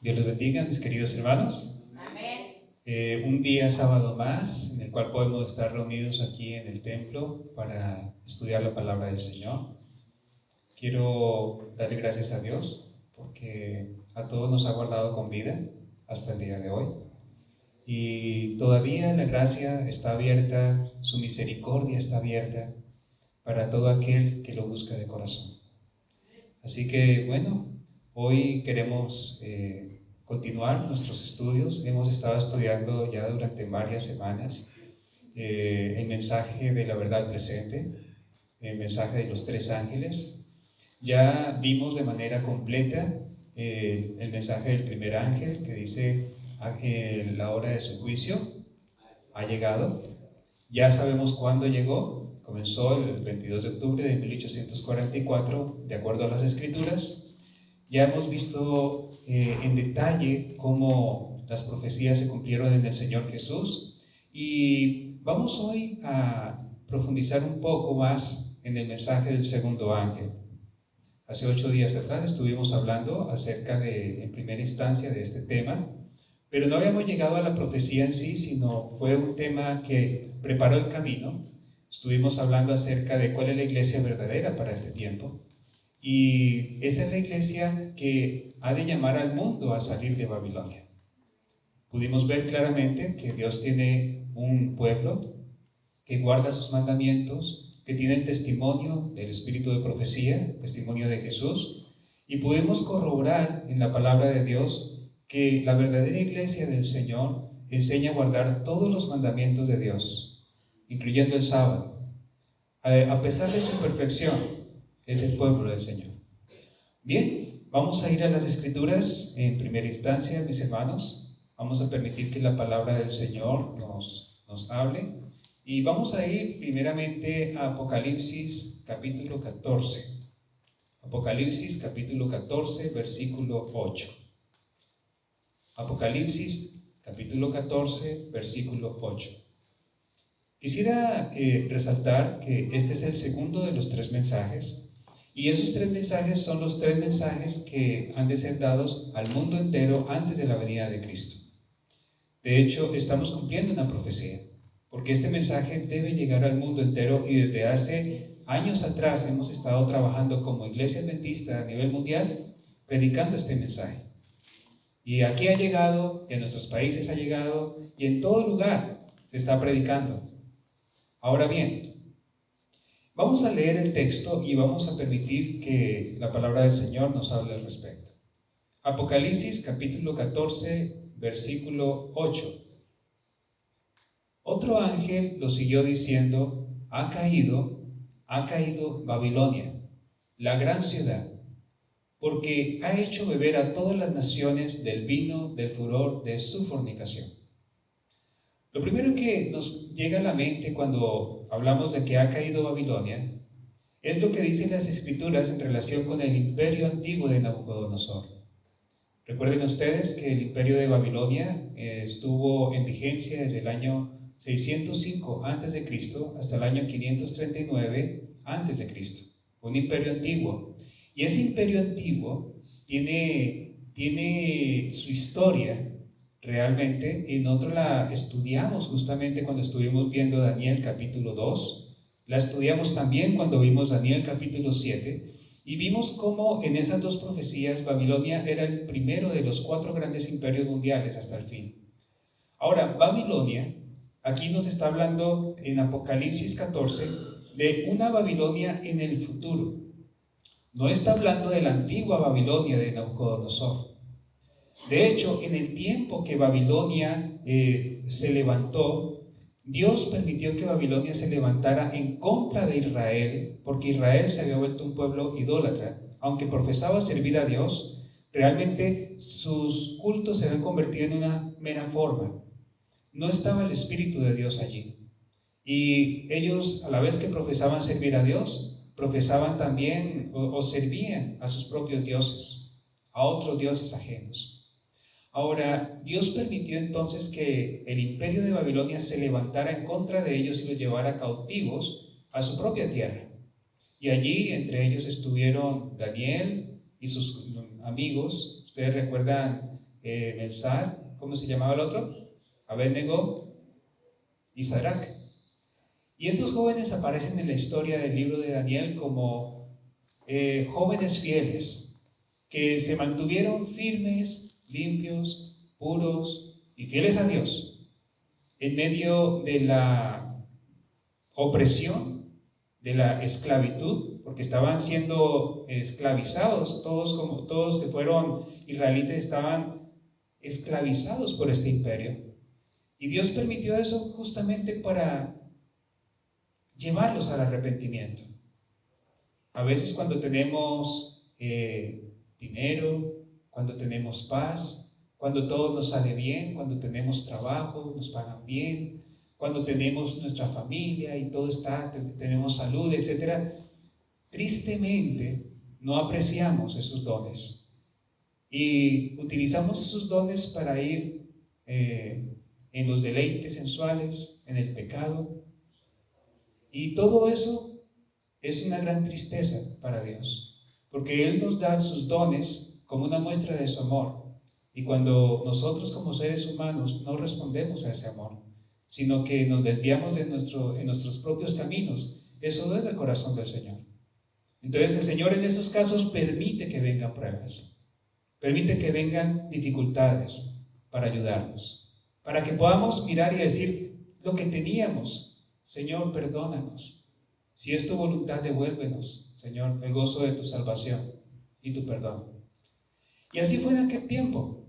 Dios los bendiga, mis queridos hermanos. Amén. Un día sábado más en el cual podemos estar reunidos aquí en el templo para estudiar la palabra del Señor. Quiero darle gracias a Dios porque a todos nos ha guardado con vida hasta el día de hoy. Y todavía la gracia está abierta, su misericordia está abierta para todo aquel que lo busca de corazón. Así que bueno, hoy queremos continuar nuestros estudios. Hemos estado estudiando ya durante varias semanas el mensaje de la verdad presente, el mensaje de los tres ángeles. Ya vimos de manera completa el mensaje del primer ángel que dice la hora de su juicio ha llegado. Ya sabemos cuándo llegó. Comenzó el 22 de octubre de 1844, de acuerdo a las escrituras. Ya hemos visto en detalle cómo las profecías se cumplieron en el Señor Jesús, y vamos hoy a profundizar un poco más en el mensaje del segundo ángel. Hace 8 días atrás estuvimos hablando acerca en primera instancia de este tema, pero no habíamos llegado a la profecía en sí, sino fue un tema que preparó el camino. Estuvimos hablando acerca de cuál es la iglesia verdadera para este tiempo. Y esa es la iglesia que ha de llamar al mundo a salir de Babilonia. Pudimos ver claramente que Dios tiene un pueblo que guarda sus mandamientos, que tiene el testimonio del espíritu de profecía, testimonio de Jesús, y pudimos corroborar en la palabra de Dios que la verdadera iglesia del Señor enseña a guardar todos los mandamientos de Dios, incluyendo el sábado. A pesar de su perfección, es el pueblo del Señor. Bien, vamos a ir a las Escrituras en primera instancia, mis hermanos. Vamos a permitir que la palabra del Señor nos hable. Y vamos a ir primeramente a Apocalipsis capítulo 14. Apocalipsis capítulo 14, versículo 8. Apocalipsis capítulo 14, versículo 8. Quisiera resaltar que este es el segundo de los 3 mensajes, y esos 3 mensajes son los 3 mensajes que han de ser dados al mundo entero antes de la venida de Cristo. De hecho, estamos cumpliendo una profecía, porque este mensaje debe llegar al mundo entero, y desde hace años atrás hemos estado trabajando como iglesia adventista a nivel mundial, predicando este mensaje. Y aquí ha llegado, y en nuestros países ha llegado, y en todo lugar se está predicando. Ahora bien, vamos a leer el texto y vamos a permitir que la palabra del Señor nos hable al respecto. Apocalipsis capítulo 14, versículo 8. Otro ángel lo siguió diciendo: ha caído Babilonia, la gran ciudad, porque ha hecho beber a todas las naciones del vino del furor de su fornicación. Lo primero que nos llega a la mente cuando hablamos de que ha caído Babilonia es lo que dicen las Escrituras en relación con el imperio antiguo de Nabucodonosor. Recuerden ustedes que el imperio de Babilonia estuvo en vigencia desde el año 605 a.C. hasta el año 539 a.C. Un imperio antiguo. Y ese imperio antiguo tiene su historia. Realmente, y nosotros la estudiamos justamente cuando estuvimos viendo Daniel capítulo 2, la estudiamos también cuando vimos Daniel capítulo 7, y vimos cómo en esas 2 profecías Babilonia era el primero de los 4 grandes imperios mundiales hasta el fin. Ahora, Babilonia, aquí nos está hablando en Apocalipsis 14 de una Babilonia en el futuro. No está hablando de la antigua Babilonia de Nabucodonosor. De hecho, en el tiempo que Babilonia se levantó, Dios permitió que Babilonia se levantara en contra de Israel, porque Israel se había vuelto un pueblo idólatra. Aunque profesaba servir a Dios, realmente sus cultos se habían convertido en una mera forma. No estaba el Espíritu de Dios allí. Y ellos, a la vez que profesaban servir a Dios, profesaban también o servían a sus propios dioses, a otros dioses ajenos. Ahora, Dios permitió entonces que el imperio de Babilonia se levantara en contra de ellos y los llevara cautivos a su propia tierra. Y allí entre ellos estuvieron Daniel y sus amigos. Ustedes recuerdan Mesar, ¿cómo se llamaba el otro? Abednego y Sadrach. Y estos jóvenes aparecen en la historia del libro de Daniel como jóvenes fieles, que se mantuvieron firmes, limpios, puros y fieles a Dios, en medio de la opresión, de la esclavitud, porque estaban siendo esclavizados, todos que fueron israelitas estaban esclavizados por este imperio. Y Dios permitió eso justamente para llevarlos al arrepentimiento. A veces cuando tenemos dinero, cuando tenemos paz, cuando todo nos sale bien, cuando tenemos trabajo, nos pagan bien, cuando tenemos nuestra familia y todo está, tenemos salud, etc., tristemente no apreciamos esos dones y utilizamos esos dones para ir en los deleites sensuales, en el pecado, y todo eso es una gran tristeza para Dios, porque Él nos da sus dones como una muestra de su amor, y cuando nosotros como seres humanos no respondemos a ese amor, sino que nos desviamos en nuestros propios caminos, eso duele el corazón del Señor. Entonces el Señor en esos casos permite que vengan pruebas, permite que vengan dificultades para ayudarnos, para que podamos mirar y decir lo que teníamos: Señor, perdónanos. Si es tu voluntad, devuélvenos, Señor, el gozo de tu salvación y tu perdón. Y así fue en aquel tiempo.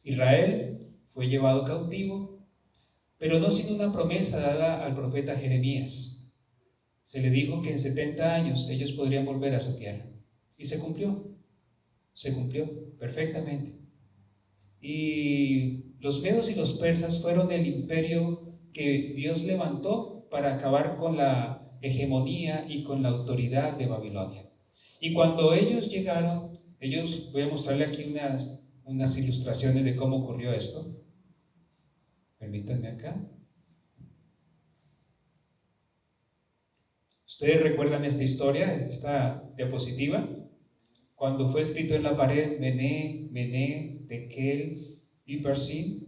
Israel fue llevado cautivo, pero no sin una promesa dada al profeta Jeremías. Se le dijo que en 70 años ellos podrían volver a su tierra. Y se cumplió perfectamente. Y los medos y los persas fueron el imperio que Dios levantó para acabar con la hegemonía y con la autoridad de Babilonia. Y cuando ellos llegaron, voy a mostrarle aquí unas ilustraciones de cómo ocurrió esto. Permítanme acá. ¿Ustedes recuerdan esta historia, esta diapositiva? Cuando fue escrito en la pared, Mené, Mené, Tekel y Parsim,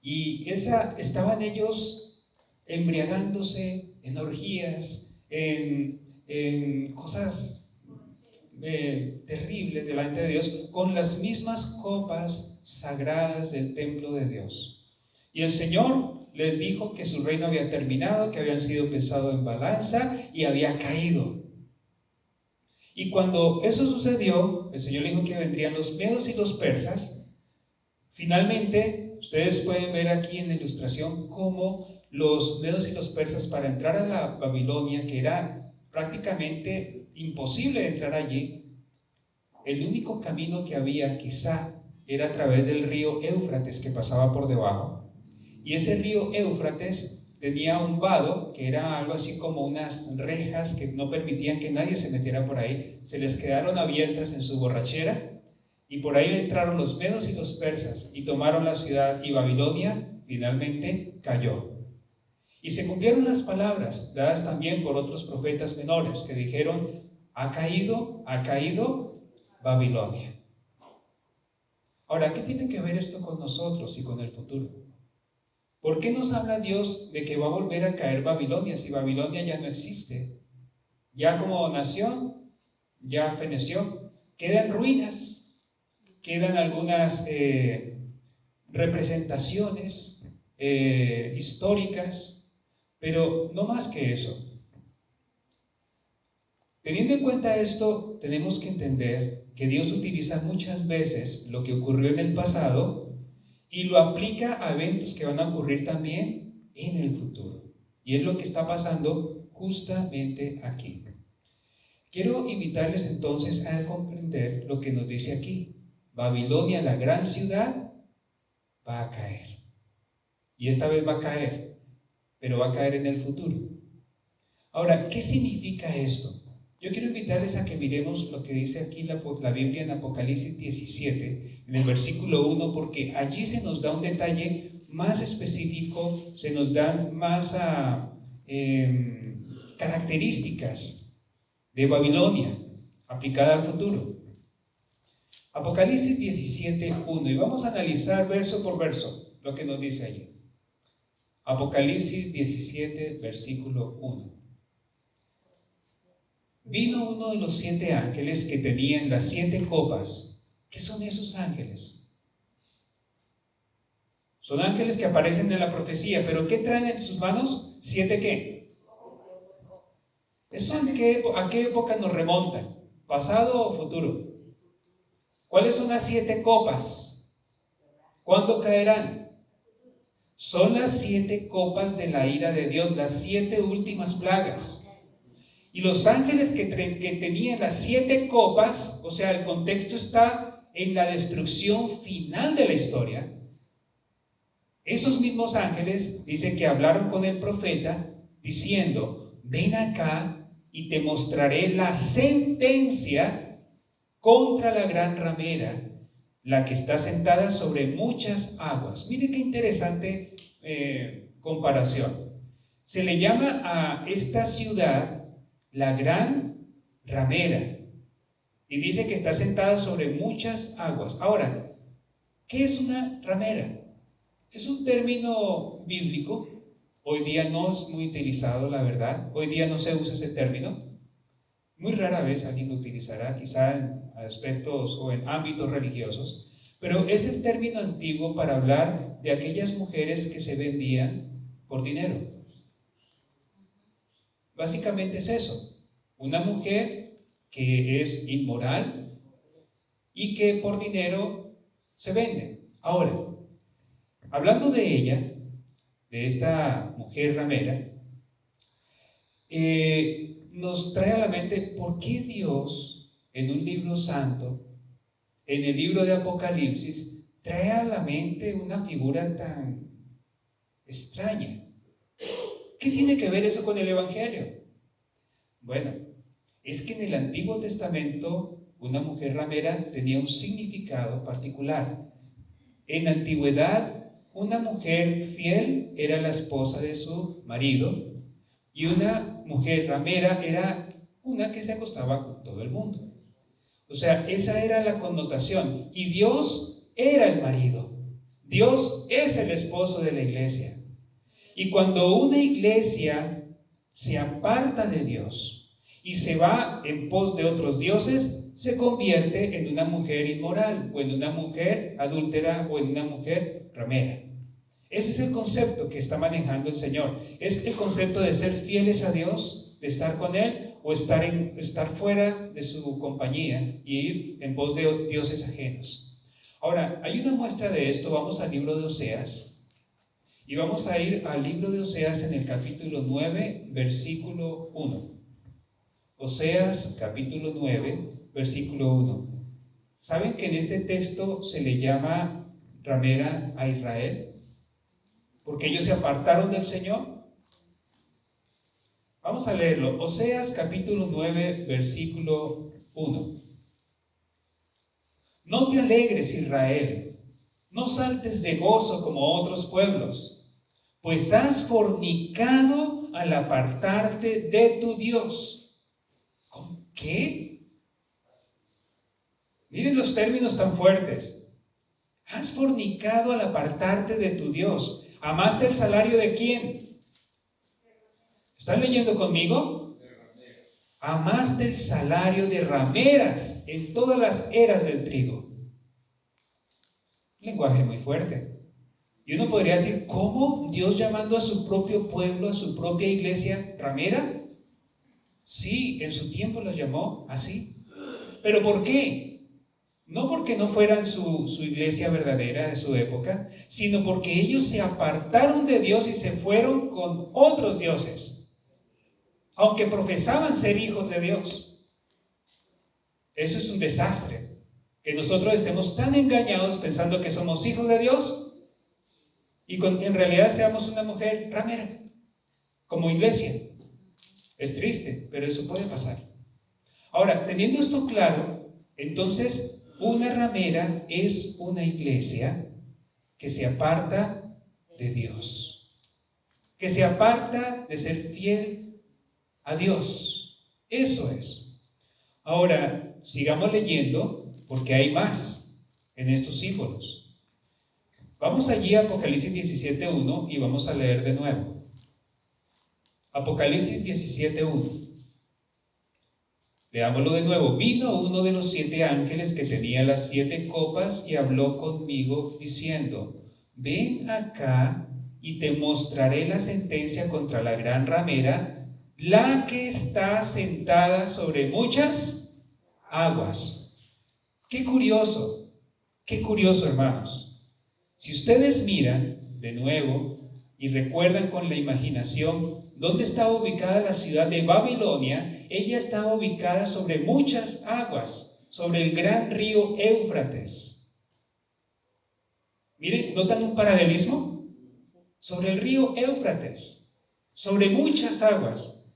y estaban ellos embriagándose en orgías, en cosas terribles delante de Dios, con las mismas copas sagradas del templo de Dios. Y el Señor les dijo que su reino había terminado, que habían sido pesados en balanza y había caído. Y cuando eso sucedió, el Señor dijo que vendrían los medos y los persas. Finalmente, ustedes pueden ver aquí en la ilustración cómo los medos y los persas, para entrar a la Babilonia, que era prácticamente imposible entrar allí, el único camino que había quizá era a través del río Éufrates, que pasaba por debajo. Y ese río Éufrates tenía un vado, que era algo así como unas rejas que no permitían que nadie se metiera por ahí. Se les quedaron abiertas en su borrachera, y por ahí entraron los medos y los persas y tomaron la ciudad, y Babilonia finalmente cayó. Y se cumplieron las palabras dadas también por otros profetas menores que dijeron: ha caído Babilonia. Ahora, ¿qué tiene que ver esto con nosotros y con el futuro? ¿Por qué nos habla Dios de que va a volver a caer Babilonia si Babilonia ya no existe? Ya como nación, ya feneció, quedan ruinas, quedan algunas representaciones históricas, pero no más que eso. Teniendo en cuenta esto, tenemos que entender que Dios utiliza muchas veces lo que ocurrió en el pasado y lo aplica a eventos que van a ocurrir también en el futuro. Y es lo que está pasando justamente aquí. Quiero invitarles entonces a comprender lo que nos dice aquí. Babilonia, la gran ciudad, va a caer. Y esta vez va a caer, pero va a caer en el futuro. Ahora, ¿qué significa esto? Yo quiero invitarles a que miremos lo que dice aquí la Biblia en Apocalipsis 17, en el versículo 1, porque allí se nos da un detalle más específico, se nos dan más características de Babilonia aplicada al futuro. Apocalipsis 17:1, y vamos a analizar verso por verso lo que nos dice allí. Apocalipsis 17, versículo 1. Vino uno de los 7 ángeles que tenían las 7 copas. ¿Qué son esos ángeles? Son ángeles que aparecen en la profecía, pero ¿qué traen en sus manos? 7 ¿qué? ¿Eso a qué época nos remonta? ¿Pasado o futuro? ¿Cuáles son las 7 copas? ¿Cuándo caerán? Son las 7 copas de la ira de Dios, las 7 últimas plagas. Y los ángeles que tenían las 7 copas, o sea, el contexto está en la destrucción final de la historia. Esos mismos ángeles dicen que hablaron con el profeta diciendo: ven acá y te mostraré la sentencia contra la gran ramera, la que está sentada sobre muchas aguas. Mire qué interesante comparación. Se le llama a esta ciudad la gran ramera, y dice que está sentada sobre muchas aguas. Ahora, ¿qué es una ramera? Es un término bíblico. Hoy día no es muy utilizado, la verdad. Hoy día no se usa ese término. Muy rara vez alguien lo utilizará, quizá en aspectos o en ámbitos religiosos, pero es el término antiguo para hablar de aquellas mujeres que se vendían por dinero. Básicamente es eso, una mujer que es inmoral y que por dinero se vende. Ahora, hablando de ella, de esta mujer ramera, nos trae a la mente por qué Dios en un libro santo, en el libro de Apocalipsis, trae a la mente una figura tan extraña. ¿Qué tiene que ver eso con el Evangelio? Bueno, es que en el Antiguo Testamento una mujer ramera tenía un significado particular. En la antigüedad, una mujer fiel era la esposa de su marido, y una mujer ramera era una que se acostaba con todo el mundo. O sea, esa era la connotación. Y Dios era el marido. Dios es el esposo de la iglesia. Y cuando una iglesia se aparta de Dios y se va en pos de otros dioses, se convierte en una mujer inmoral, o en una mujer adúltera, o en una mujer ramera. Ese es el concepto que está manejando el Señor. Es el concepto de ser fieles a Dios, de estar con Él, o estar fuera de su compañía y ir en pos de dioses ajenos. Ahora, hay una muestra de esto. Vamos al libro de Oseas. Y vamos a ir al libro de Oseas en el capítulo 9, versículo 1. Oseas, capítulo 9, versículo 1. ¿Saben que en este texto se le llama ramera a Israel? Porque ellos se apartaron del Señor. Vamos a leerlo. Oseas, capítulo 9, versículo 1. No te alegres, Israel, no saltes de gozo como otros pueblos, pues has fornicado al apartarte de tu Dios. ¿Con qué? Miren los términos tan fuertes. Has fornicado al apartarte de tu Dios. ¿Amaste el salario de quién? ¿Están leyendo conmigo? Amaste el salario de rameras en todas las eras del trigo. Un lenguaje muy fuerte. Y uno podría decir, ¿cómo Dios llamando a su propio pueblo, a su propia iglesia ramera? Sí, en su tiempo los llamó así. ¿Pero por qué? No porque no fueran su iglesia verdadera de su época, sino porque ellos se apartaron de Dios y se fueron con otros dioses, aunque profesaban ser hijos de Dios. Eso es un desastre, que nosotros estemos tan engañados pensando que somos hijos de Dios y en realidad seamos una mujer ramera, como iglesia. Es triste, pero eso puede pasar. Ahora, teniendo esto claro, entonces una ramera es una iglesia que se aparta de Dios, que se aparta de ser fiel a Dios. Eso es. Ahora, sigamos leyendo porque hay más en estos símbolos. Vamos allí a Apocalipsis 17:1 y vamos a leer de nuevo. Apocalipsis 17:1. Leámoslo de nuevo. Vino uno de los 7 ángeles que tenía las 7 copas y habló conmigo diciendo: ven acá y te mostraré la sentencia contra la gran ramera, la que está sentada sobre muchas aguas. Qué curioso, hermanos. Si ustedes miran de nuevo y recuerdan con la imaginación dónde estaba ubicada la ciudad de Babilonia, ella estaba ubicada sobre muchas aguas, sobre el gran río Éufrates. Miren, ¿notan un paralelismo? Sobre el río Éufrates, sobre muchas aguas.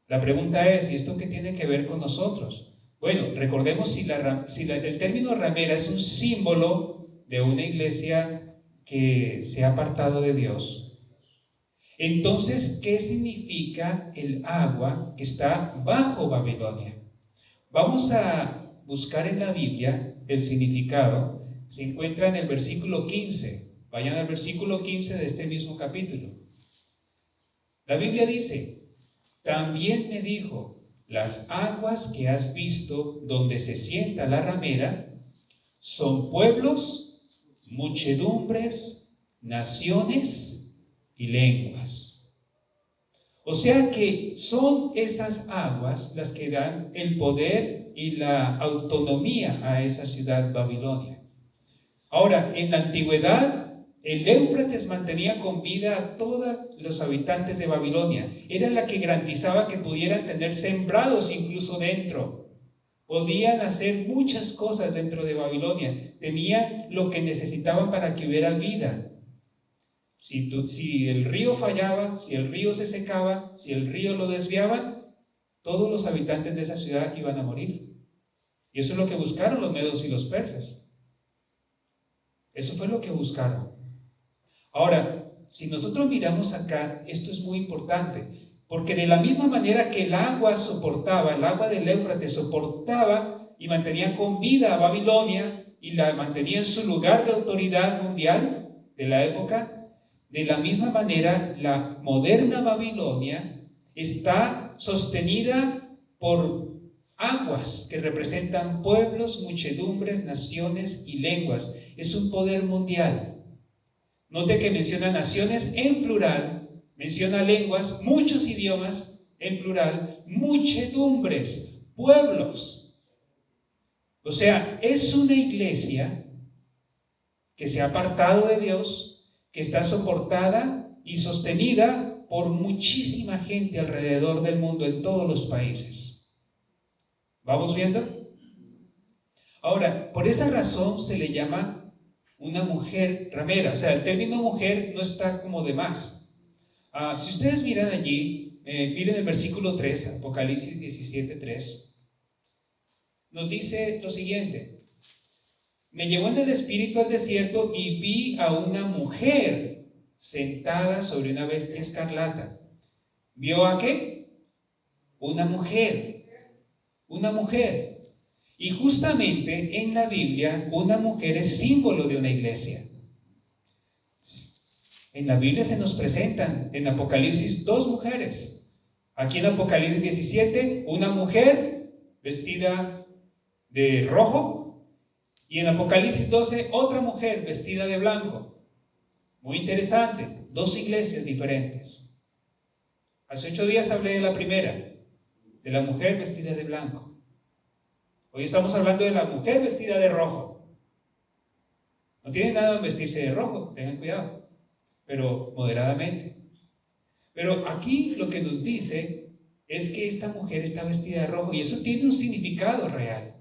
La pregunta es, ¿y esto qué tiene que ver con nosotros? Bueno, recordemos si el término ramera es un símbolo de una iglesia que se ha apartado de Dios. Entonces, ¿qué significa el agua que está bajo Babilonia? Vamos a buscar en la Biblia el significado. Se encuentra en el versículo 15. Vayan al versículo 15 de este mismo capítulo. La Biblia dice: también me dijo, las aguas que has visto donde se sienta la ramera son pueblos, muchedumbres, naciones y lenguas. O sea que son esas aguas las que dan el poder y la autonomía a esa ciudad Babilonia. Ahora, en la antigüedad, el Éufrates mantenía con vida a todos los habitantes de Babilonia. Era la que garantizaba que pudieran tener sembrados incluso dentro. Podían hacer muchas cosas dentro de Babilonia. Tenían lo que necesitaban para que hubiera vida. Si el río fallaba, si el río se secaba, si el río lo desviaban, todos los habitantes de esa ciudad iban a morir. Y eso es lo que buscaron los medos y los persas. Eso fue lo que buscaron. Ahora, si nosotros miramos acá, esto es muy importante, porque de la misma manera que el agua del Éufrates soportaba y mantenía con vida a Babilonia y la mantenía en su lugar de autoridad mundial de la época, de la misma manera la moderna Babilonia está sostenida por aguas que representan pueblos, muchedumbres, naciones y lenguas. Es un poder mundial. Note que menciona naciones en plural, menciona lenguas, muchos idiomas en plural, muchedumbres, pueblos. O sea, es una iglesia que se ha apartado de Dios, que está soportada y sostenida por muchísima gente alrededor del mundo, en todos los países. ¿Vamos viendo? Ahora, por esa razón se le llama una mujer ramera. O sea, el término mujer no está como de más. Si ustedes miran allí, miren el versículo 3, Apocalipsis 17:3, nos dice lo siguiente: me llevó en el espíritu al desierto y vi a una mujer sentada sobre una bestia escarlata. ¿Vio a qué? Una mujer. Una mujer. Y justamente en la Biblia, una mujer es símbolo de una iglesia. En la Biblia se nos presentan en Apocalipsis 2 mujeres. Aquí en Apocalipsis 17, una mujer vestida de rojo, y en Apocalipsis 12, otra mujer vestida de blanco. Muy interesante, 2 iglesias diferentes. Hace 8 días hablé de la primera, de la mujer vestida de blanco. Hoy estamos hablando de la mujer vestida de rojo. No tiene nada en vestirse de rojo, tengan cuidado, pero moderadamente. Pero aquí lo que nos dice es que esta mujer está vestida de rojo y eso tiene un significado real.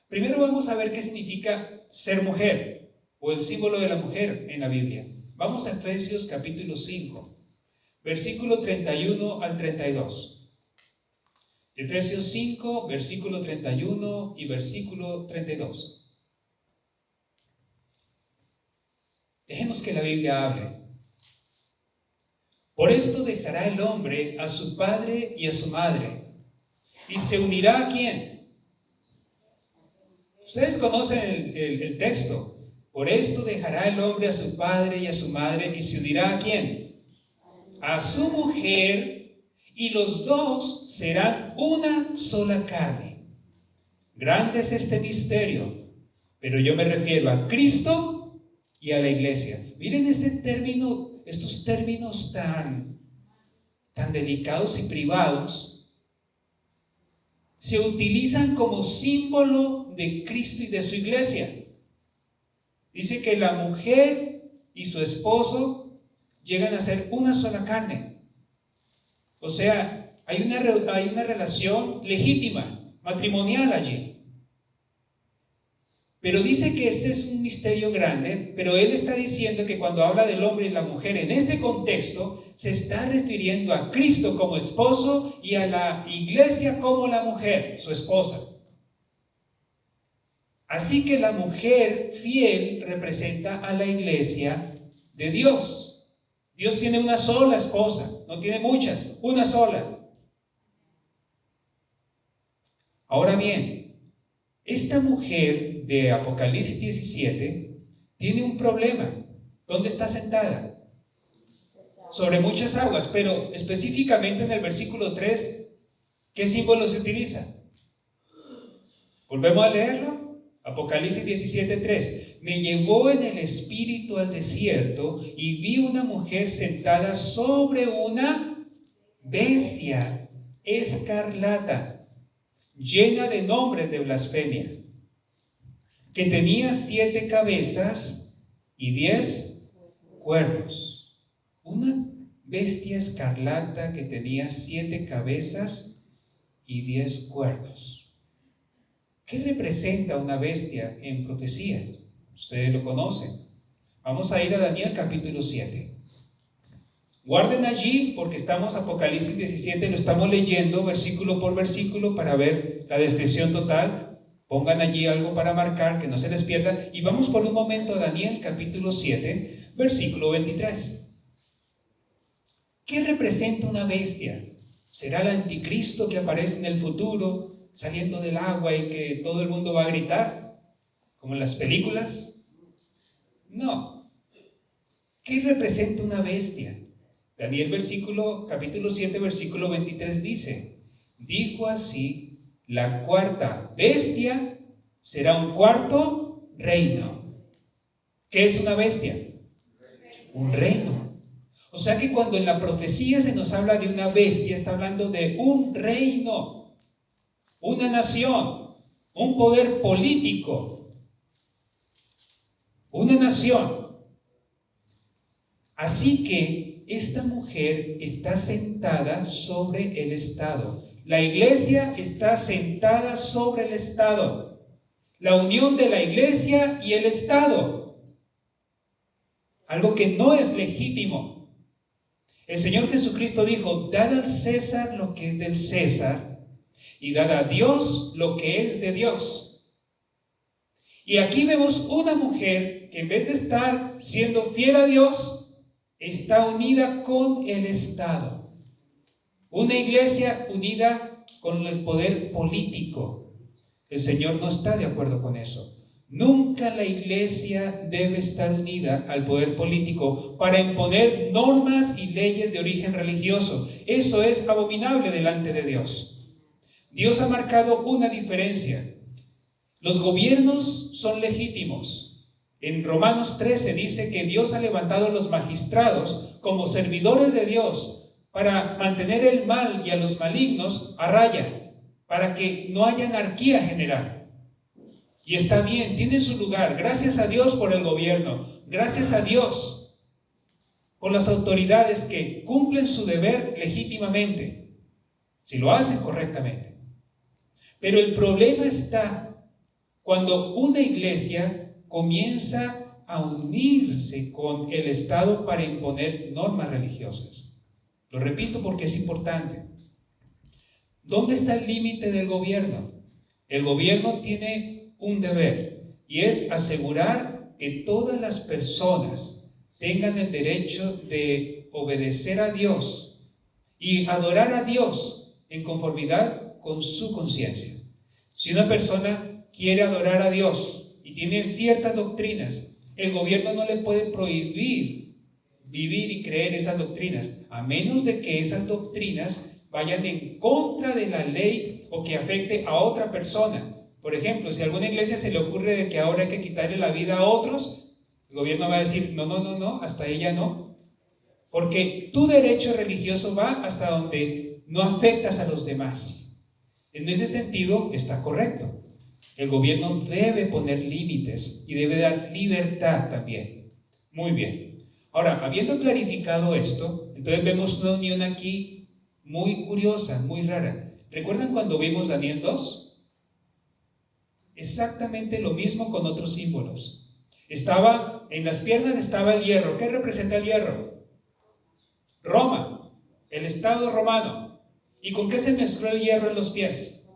Primero vamos a ver qué significa ser mujer o el símbolo de la mujer en la Biblia. Vamos a Efesios capítulo 5, versículo 31 al 32. Efesios 5, versículo 31 y versículo 32. Dejemos que la Biblia hable. Por esto dejará el hombre a su padre y a su madre, y se unirá ¿a quién? Ustedes conocen el texto. Por esto dejará el hombre a su padre y a su madre y se unirá ¿a quién? A su mujer, y los dos serán una sola carne. Grande es este misterio, pero yo me refiero a Cristo y a la iglesia. Miren estos términos tan delicados y privados, se utilizan como símbolo de Cristo y de su iglesia. Dice que la mujer y su esposo llegan a ser una sola carne. O sea, hay una relación legítima, matrimonial allí. Pero dice que este es un misterio grande, pero él está diciendo que cuando habla del hombre y la mujer en este contexto, se está refiriendo a Cristo como esposo y a la iglesia como la mujer, su esposa. Así que la mujer fiel representa a la iglesia de Dios. Dios tiene una sola esposa, no tiene muchas, una sola. Ahora bien, esta mujer de Apocalipsis 17 tiene un problema. ¿Dónde está sentada? Sobre muchas aguas, pero específicamente en el versículo 3, ¿qué símbolo se utiliza? ¿Volvemos a leerlo? Apocalipsis 17:3. Me llevó en el espíritu al desierto y vi una mujer sentada sobre una bestia escarlata, llena de nombres de blasfemia, que tenía 7 cabezas y 10 cuernos. Una bestia escarlata que tenía 7 cabezas y 10 cuernos. ¿Qué representa una bestia en profecías? Ustedes lo conocen. Vamos a ir a Daniel capítulo 7. Guarden allí porque estamos Apocalipsis 17, lo estamos leyendo versículo por versículo para ver la descripción total. Pongan allí algo para marcar, que no se les pierda. Y vamos por un momento a Daniel capítulo 7, versículo 23. ¿Qué representa una bestia? ¿Será el anticristo que aparece en el futuro, saliendo del agua y que todo el mundo va a gritar, como en las películas? No. ¿Qué representa una bestia? Daniel capítulo 7, versículo 23 dice: dijo así, la cuarta bestia será un cuarto reino. ¿Qué es una bestia? Un reino. O sea que cuando en la profecía se nos habla de una bestia, está hablando de un reino, una nación, un poder político, una nación. Así que esta mujer está sentada sobre el Estado. La iglesia está sentada sobre el Estado. La unión de la iglesia y el Estado. Algo que no es legítimo. El Señor Jesucristo dijo: dad al César lo que es del César y dad a Dios lo que es de Dios. Y aquí vemos una mujer que en vez de estar siendo fiel a Dios, está unida con el Estado. Una iglesia unida con el poder político. El Señor no está de acuerdo con eso. Nunca la iglesia debe estar unida al poder político para imponer normas y leyes de origen religioso. Eso es abominable delante de Dios. Dios ha marcado una diferencia. Los gobiernos son legítimos. En Romanos 13 dice que Dios ha levantado a los magistrados como servidores de Dios para mantener el mal y a los malignos a raya, para que no haya anarquía general. Y está bien, tiene su lugar. Gracias a Dios por el gobierno. Gracias a Dios por las autoridades que cumplen su deber legítimamente, si lo hacen correctamente. Pero el problema está cuando una iglesia comienza a unirse con el Estado para imponer normas religiosas. Lo repito porque es importante. ¿Dónde está el límite del gobierno? El gobierno tiene un deber, y es asegurar que todas las personas tengan el derecho de obedecer a Dios y adorar a Dios en conformidad con su conciencia. Si una persona quiere adorar a Dios y tiene ciertas doctrinas, el gobierno no le puede prohibir vivir y creer esas doctrinas, a menos de que esas doctrinas vayan en contra de la ley o que afecte a otra persona. Por ejemplo, si a alguna iglesia se le ocurre de que ahora hay que quitarle la vida a otros, el gobierno va a decir, no, hasta ella no. Porque tu derecho religioso va hasta donde no afectas a los demás. En ese sentido, está correcto. El gobierno debe poner límites y debe dar libertad también. Muy bien. Ahora, habiendo clarificado esto, entonces vemos una unión aquí muy curiosa, muy rara. ¿Recuerdan cuando vimos Daniel 2? Exactamente lo mismo con otros símbolos. En las piernas estaba el hierro. ¿Qué representa el hierro? Roma, el Estado romano. ¿Y con qué se mezcló el hierro en los pies?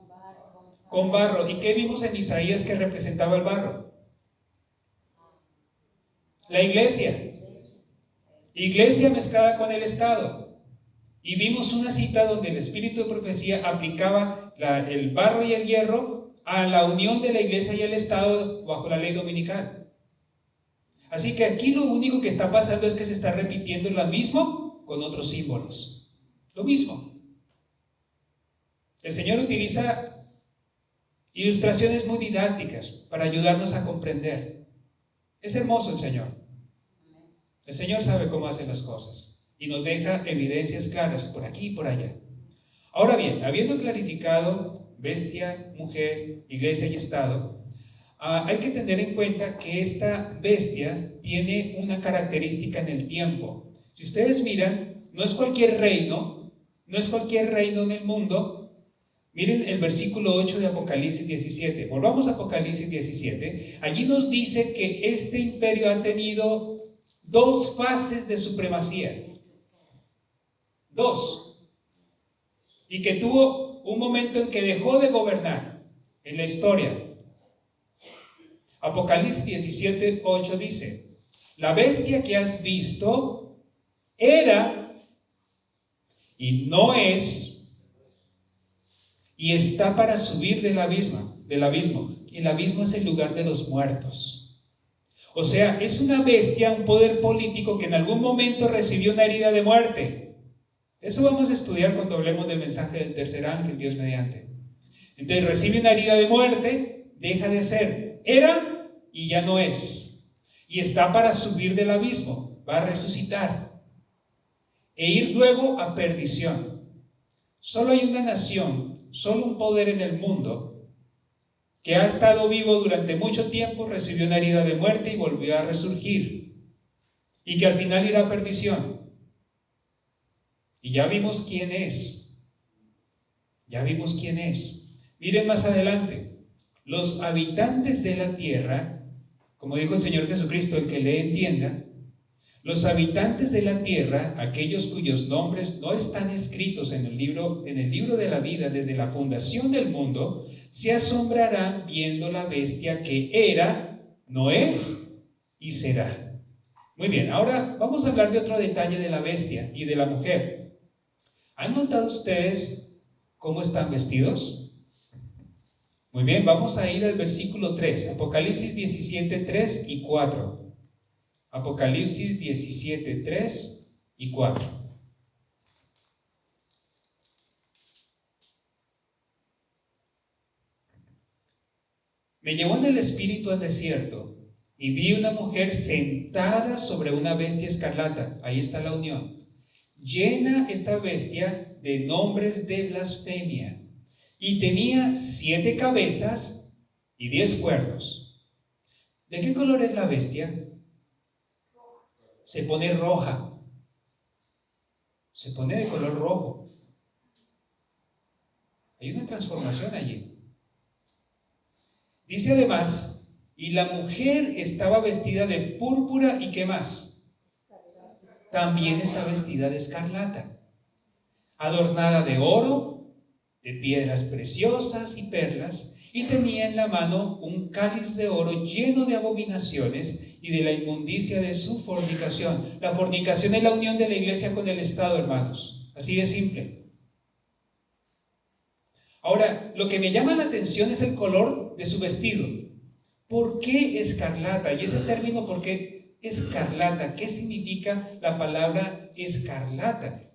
Con barro. ¿Y qué vimos en Isaías que representaba el barro? La iglesia. Iglesia mezclada con el Estado. Y vimos una cita donde el espíritu de profecía aplicaba el barro y el hierro a la unión de la iglesia y el Estado bajo la ley dominical. Así que aquí lo único que está pasando es que se está repitiendo lo mismo con otros símbolos. Lo mismo. El Señor utiliza ilustraciones muy didácticas para ayudarnos a comprender. Es hermoso el Señor. El Señor sabe cómo hacer las cosas y nos deja evidencias claras por aquí y por allá. Ahora bien, habiendo clarificado bestia, mujer, iglesia y Estado, hay que tener en cuenta que esta bestia tiene una característica en el tiempo. Si ustedes miran, no es cualquier reino en el mundo. Miren el versículo 8 de Apocalipsis 17. Volvamos a Apocalipsis 17. Allí nos dice que este imperio ha tenido dos fases de supremacía. Dos. Y que tuvo un momento en que dejó de gobernar en la historia. Apocalipsis 17, 8 dice: la bestia que has visto era y no es, y está para subir del abismo. El abismo es el lugar de los muertos. O sea, es una bestia, un poder político que en algún momento recibió una herida de muerte. Eso vamos a estudiar cuando hablemos del mensaje del tercer ángel, Dios mediante. Entonces recibe una herida de muerte, deja de ser, era y ya no es. Y está para subir del abismo, va a resucitar e ir luego a perdición. Solo hay una nación, solo un poder en el mundo que ha estado vivo durante mucho tiempo, recibió una herida de muerte y volvió a resurgir, y que al final irá a perdición. Y ya vimos quién es. Miren más adelante, los habitantes de la tierra, como dijo el Señor Jesucristo, el que le entienda, los habitantes de la tierra, aquellos cuyos nombres no están escritos en el libro de la vida desde la fundación del mundo, se asombrarán viendo la bestia que era, no es y será. Muy bien, ahora vamos a hablar de otro detalle de la bestia y de la mujer. ¿Han notado ustedes cómo están vestidos? Muy bien, vamos a ir al versículo 3, Apocalipsis 17, 3 y 4. Apocalipsis 17, 3 y 4. Me llevó en el espíritu al desierto y vi una mujer sentada sobre una bestia escarlata. Ahí está la unión. Llena esta bestia de nombres de blasfemia y tenía 7 cabezas y 10 cuernos. ¿De qué color es la bestia? Se pone roja, se pone de color rojo. Hay una transformación allí. Dice además, y la mujer estaba vestida de púrpura y ¿qué más? También está vestida de escarlata, adornada de oro, de piedras preciosas y perlas, y tenía en la mano un cáliz de oro lleno de abominaciones y de la inmundicia de su fornicación. La fornicación es la unión de la iglesia con el Estado, hermanos. Así de simple. Ahora, lo que me llama la atención es el color de su vestido. ¿Por qué escarlata? Y ese término, ¿por qué escarlata? ¿Qué significa la palabra escarlata?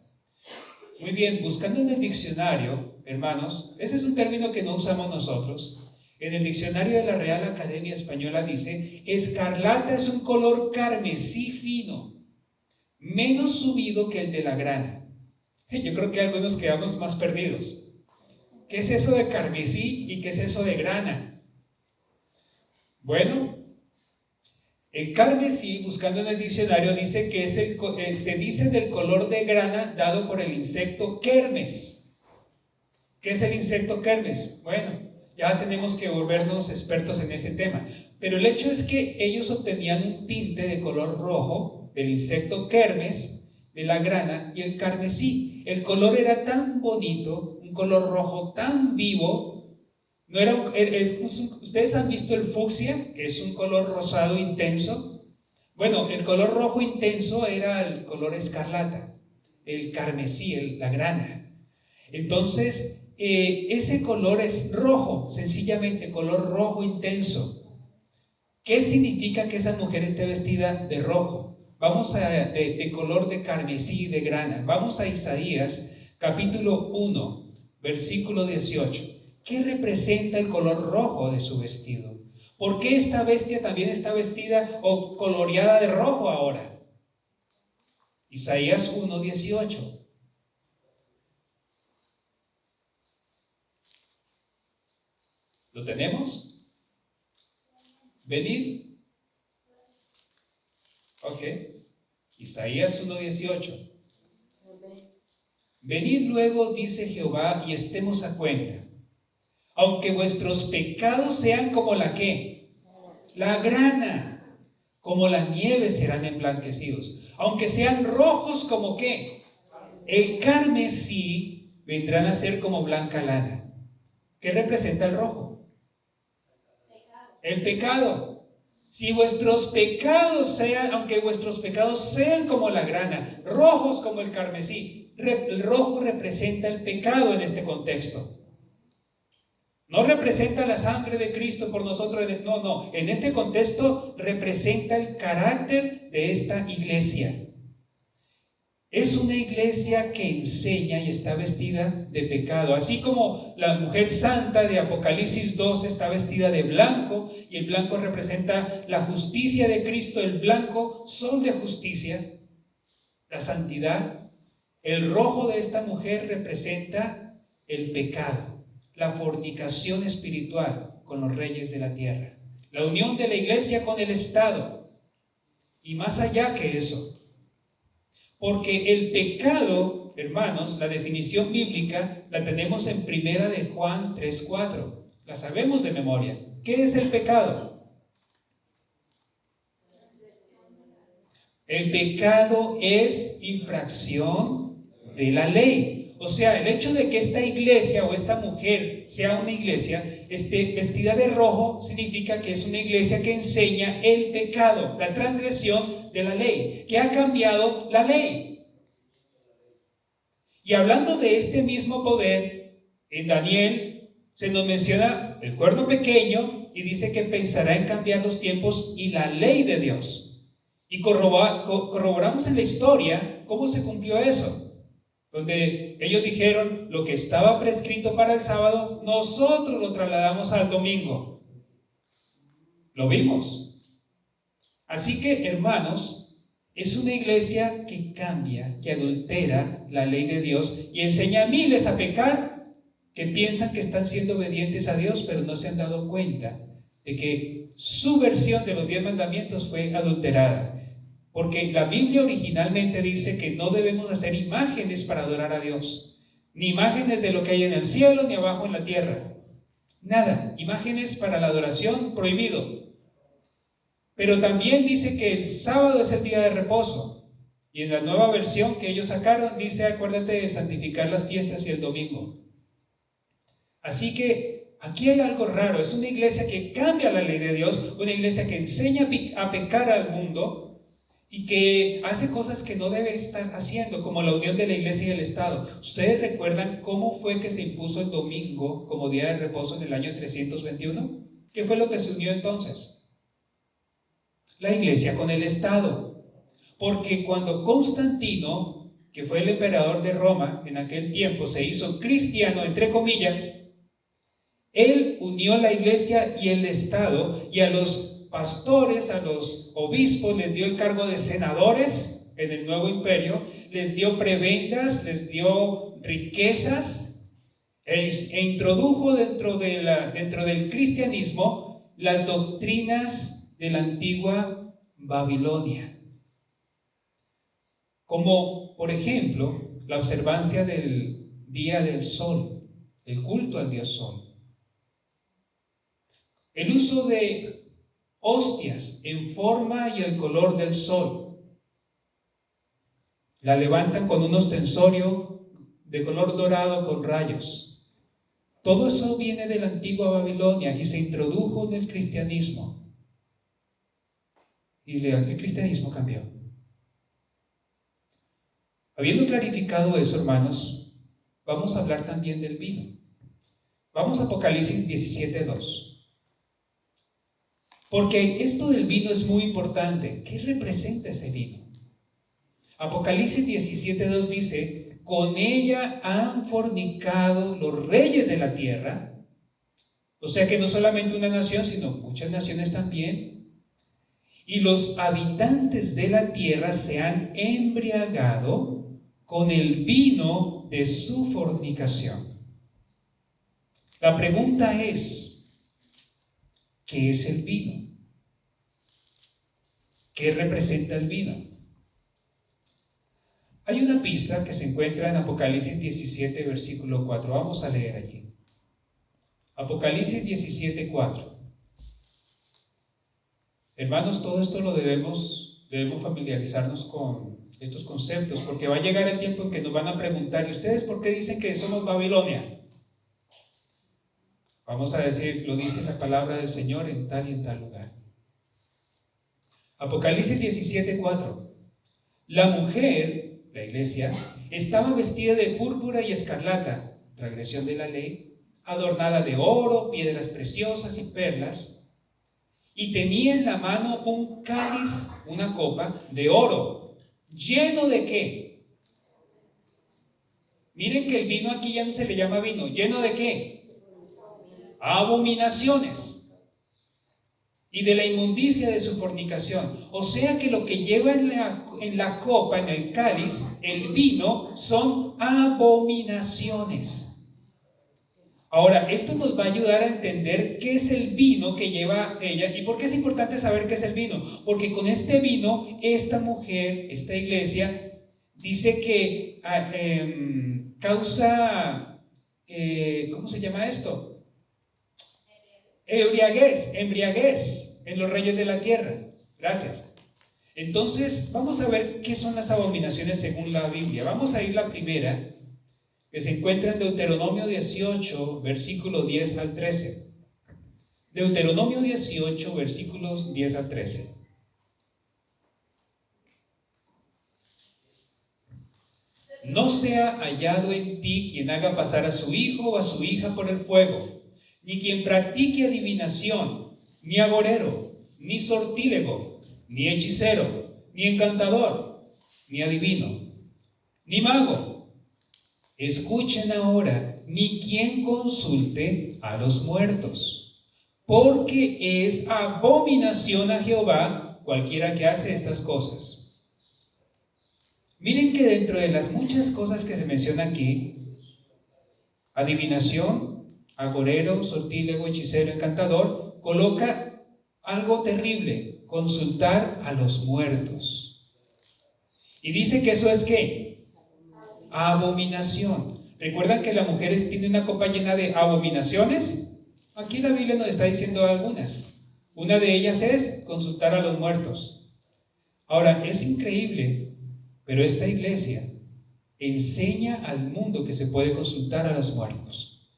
Muy bien, buscando en el diccionario, hermanos, ese es un término que no usamos nosotros. En el diccionario de la Real Academia Española dice: escarlata es un color carmesí fino, menos subido que el de la grana. Yo creo que algunos quedamos más perdidos. ¿Qué es eso de carmesí y qué es eso de grana? Bueno, el carmesí, buscando en el diccionario, dice que se dice del color de grana dado por el insecto kermes. ¿Qué es el insecto kermes? Bueno, ya tenemos que volvernos expertos en ese tema. Pero el hecho es que ellos obtenían un tinte de color rojo del insecto kermes, de la grana y el carmesí. El color era tan bonito, un color rojo tan vivo. No era ¿Ustedes han visto el fucsia, que es un color rosado intenso? Bueno, el color rojo intenso era el color escarlata, el carmesí, la grana. Entonces, ese color es rojo, sencillamente color rojo intenso. ¿Qué significa que esa mujer esté vestida de rojo? Vamos de color de carmesí, de grana. Vamos a Isaías, capítulo 1, versículo 18. ¿Qué representa el color rojo de su vestido? ¿Por qué esta bestia también está vestida o coloreada de rojo ahora? Isaías 1:18. ¿Lo tenemos? Venid. Ok. Isaías 1:18. Venid luego, dice Jehová, y estemos a cuenta. Aunque vuestros pecados sean como la ¿qué? La grana, como la nieve serán emblanquecidos. Aunque sean rojos como ¿qué? El carmesí, vendrán a ser como blanca lana. ¿Qué representa el rojo? El pecado. Si vuestros pecados sean, aunque vuestros pecados sean como la grana, rojos como el carmesí, el rojo representa el pecado en este contexto. No representa la sangre de Cristo por nosotros, no. En este contexto representa el carácter de esta iglesia. Es una iglesia que enseña y está vestida de pecado. Así como la mujer santa de Apocalipsis 2 está vestida de blanco, y el blanco representa la justicia de Cristo, el blanco, sol de justicia, la santidad. El rojo de esta mujer representa el pecado, la fornicación espiritual con los reyes de la tierra, la unión de la iglesia con el Estado, y más allá que eso, porque el pecado, hermanos, la definición bíblica la tenemos en Primera de Juan 3:4, la sabemos de memoria. ¿Qué es el pecado? El pecado es infracción de la ley. O sea, el hecho de que esta iglesia o esta mujer sea una iglesia esté vestida de rojo significa que es una iglesia que enseña el pecado, la transgresión de la ley, que ha cambiado la ley. Y hablando de este mismo poder, en Daniel se nos menciona el cuerno pequeño y dice que pensará en cambiar los tiempos y la ley de Dios. Y corroboramos en la historia cómo se cumplió eso. Donde ellos dijeron: lo que estaba prescrito para el sábado, nosotros lo trasladamos al domingo. Lo vimos. Así que, hermanos, es una iglesia que cambia, que adultera la ley de Dios y enseña a miles a pecar, que piensan que están siendo obedientes a Dios, pero no se han dado cuenta de que su versión de los 10 mandamientos fue adulterada. Porque la Biblia originalmente dice que no debemos hacer imágenes para adorar a Dios, ni imágenes de lo que hay en el cielo ni abajo en la tierra, nada, imágenes para la adoración, prohibido. Pero también dice que el sábado es el día de reposo, y en la nueva versión que ellos sacaron dice: acuérdate de santificar las fiestas y el domingo. Así que aquí hay algo raro. Es una iglesia que cambia la ley de Dios, una iglesia que enseña a pecar al mundo y que hace cosas que no debe estar haciendo, como la unión de la iglesia y el Estado. ¿Ustedes recuerdan cómo fue que se impuso el domingo como día de reposo en el año 321? ¿Qué fue lo que se unió entonces? La iglesia con el Estado. Porque cuando Constantino, que fue el emperador de Roma en aquel tiempo, se hizo cristiano, entre comillas, él unió la iglesia y el Estado, y a los pastores, a los obispos les dio el cargo de senadores en el nuevo imperio, les dio prebendas, les dio riquezas, e introdujo dentro del cristianismo las doctrinas de la antigua Babilonia, como por ejemplo la observancia del día del sol, el culto al dios sol, el uso de hostias en forma y el color del sol. La levantan con un ostensorio de color dorado con rayos. Todo eso viene de la antigua Babilonia y se introdujo en el cristianismo. Y el cristianismo cambió. Habiendo clarificado eso, hermanos, vamos a hablar también del vino. Vamos a Apocalipsis 17:2. Porque esto del vino es muy importante. ¿Qué representa ese vino? Apocalipsis 17:2 dice: con ella han fornicado los reyes de la tierra. O sea que no solamente una nación, sino muchas naciones también. Y los habitantes de la tierra se han embriagado con el vino de su fornicación. La pregunta es: ¿qué es el vino? ¿Qué representa el vino? Hay una pista que se encuentra en Apocalipsis 17, versículo 4. Vamos a leer allí. Apocalipsis 17:4. Hermanos, todo esto lo debemos familiarizarnos con estos conceptos, porque va a llegar el tiempo en que nos van a preguntar: ¿y ustedes por qué dicen que somos Babilonia? Vamos a decir: lo dice la palabra del Señor en tal y en tal lugar. Apocalipsis 17:4. La mujer, la iglesia, estaba vestida de púrpura y escarlata, transgresión de la ley, adornada de oro, piedras preciosas y perlas, y tenía en la mano un cáliz, una copa de oro, lleno de ¿qué? Miren que el vino aquí ya no se le llama vino. ¿Lleno de qué? Abominaciones y de la inmundicia de su fornicación. O sea que lo que lleva en la copa, en el cáliz, el vino, son abominaciones. Ahora, esto nos va a ayudar a entender qué es el vino que lleva ella. ¿Y por qué es importante saber qué es el vino? Porque con este vino, esta mujer, esta iglesia, dice que causa, ¿cómo se llama esto? Embriaguez en los reyes de la tierra. Gracias. Entonces, vamos a ver qué son las abominaciones según la Biblia. Vamos a ir la primera, que se encuentra en Deuteronomio 18, versículo 10 al 13. Deuteronomio 18, versículos 10 al 13. No sea hallado en ti quien haga pasar a su hijo o a su hija por el fuego, ni quien practique adivinación, ni agorero, ni sortílego, ni hechicero, ni encantador, ni adivino, ni mago. Escuchen ahora, ni quien consulte a los muertos, porque es abominación a Jehová cualquiera que hace estas cosas. Miren que dentro de las muchas cosas que se menciona aquí, adivinación, agorero, sortílego, hechicero, encantador, coloca algo terrible: consultar a los muertos. Y dice que eso es ¿qué? Abominación. ¿Recuerdan que las mujeres tienen una copa llena de abominaciones? Aquí la Biblia nos está diciendo algunas. Una de ellas es consultar a los muertos. Ahora, es increíble, pero esta iglesia enseña al mundo que se puede consultar a los muertos.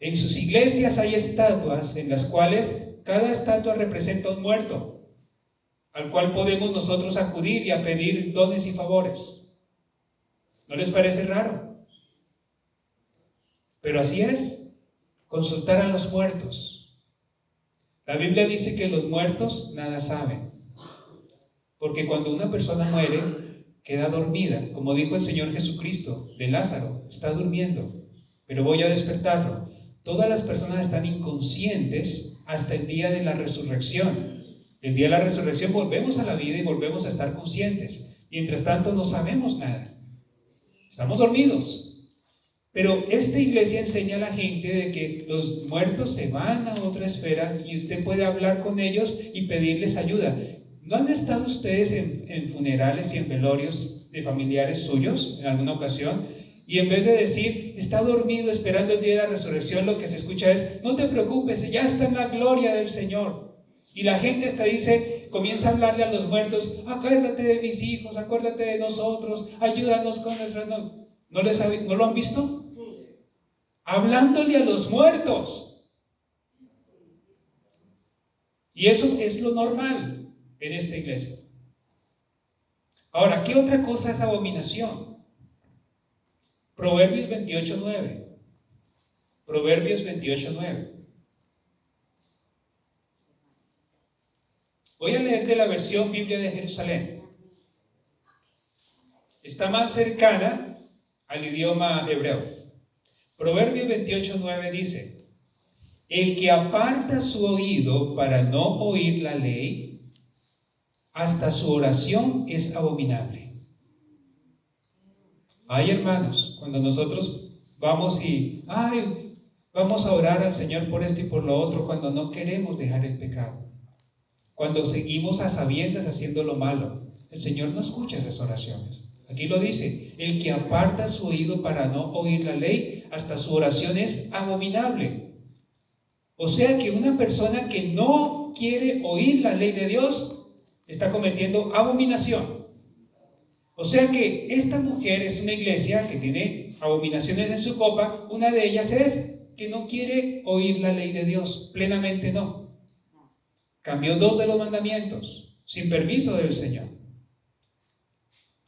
En sus iglesias hay estatuas en las cuales cada estatua representa un muerto, al cual podemos nosotros acudir y a pedir dones y favores. ¿No les parece raro? Pero así es. consultar a los muertos. La Biblia dice que los muertos nada saben, porque cuando una persona muere, queda dormida. Como dijo el Señor Jesucristo de Lázaro, está durmiendo, pero voy a despertarlo. Todas las personas están inconscientes hasta el día de la resurrección. El día de la resurrección volvemos a la vida y volvemos a estar conscientes. Mientras tanto no sabemos nada. Estamos dormidos. Pero esta iglesia enseña a la gente de que los muertos se van a otra esfera y usted puede hablar con ellos y pedirles ayuda. ¿No han estado ustedes en funerales y en velorios de familiares suyos en alguna ocasión? Y en vez de decir, está dormido esperando el día de la resurrección, lo que se escucha es, no te preocupes, ya está en la gloria del Señor. Y la gente hasta dice, comienza a hablarle a los muertos, acuérdate de mis hijos, acuérdate de nosotros, ayúdanos con nuestras... ¿No lo han visto? Hablándole a los muertos. Y eso es lo normal en esta iglesia. Ahora, ¿qué otra cosa es abominación? Proverbios 28:9. Proverbios 28:9. Voy a leer de la versión Biblia de Jerusalén. Está más cercana al idioma hebreo. Proverbios 28:9 dice: el que aparta su oído para no oír la ley, hasta su oración es abominable. Ay, hermanos, cuando nosotros vamos y vamos a orar al Señor por esto y por lo otro, cuando no queremos dejar el pecado, cuando seguimos a sabiendas haciendo lo malo, el Señor no escucha esas oraciones. Aquí lo dice: el que aparta su oído para no oír la ley, hasta su oración es abominable. O sea que una persona que no quiere oír la ley de Dios está cometiendo abominación. O sea que esta mujer es una iglesia que tiene abominaciones en su copa. Una de ellas es que no quiere oír la ley de Dios, plenamente no. Cambió 2 de los mandamientos sin permiso del Señor.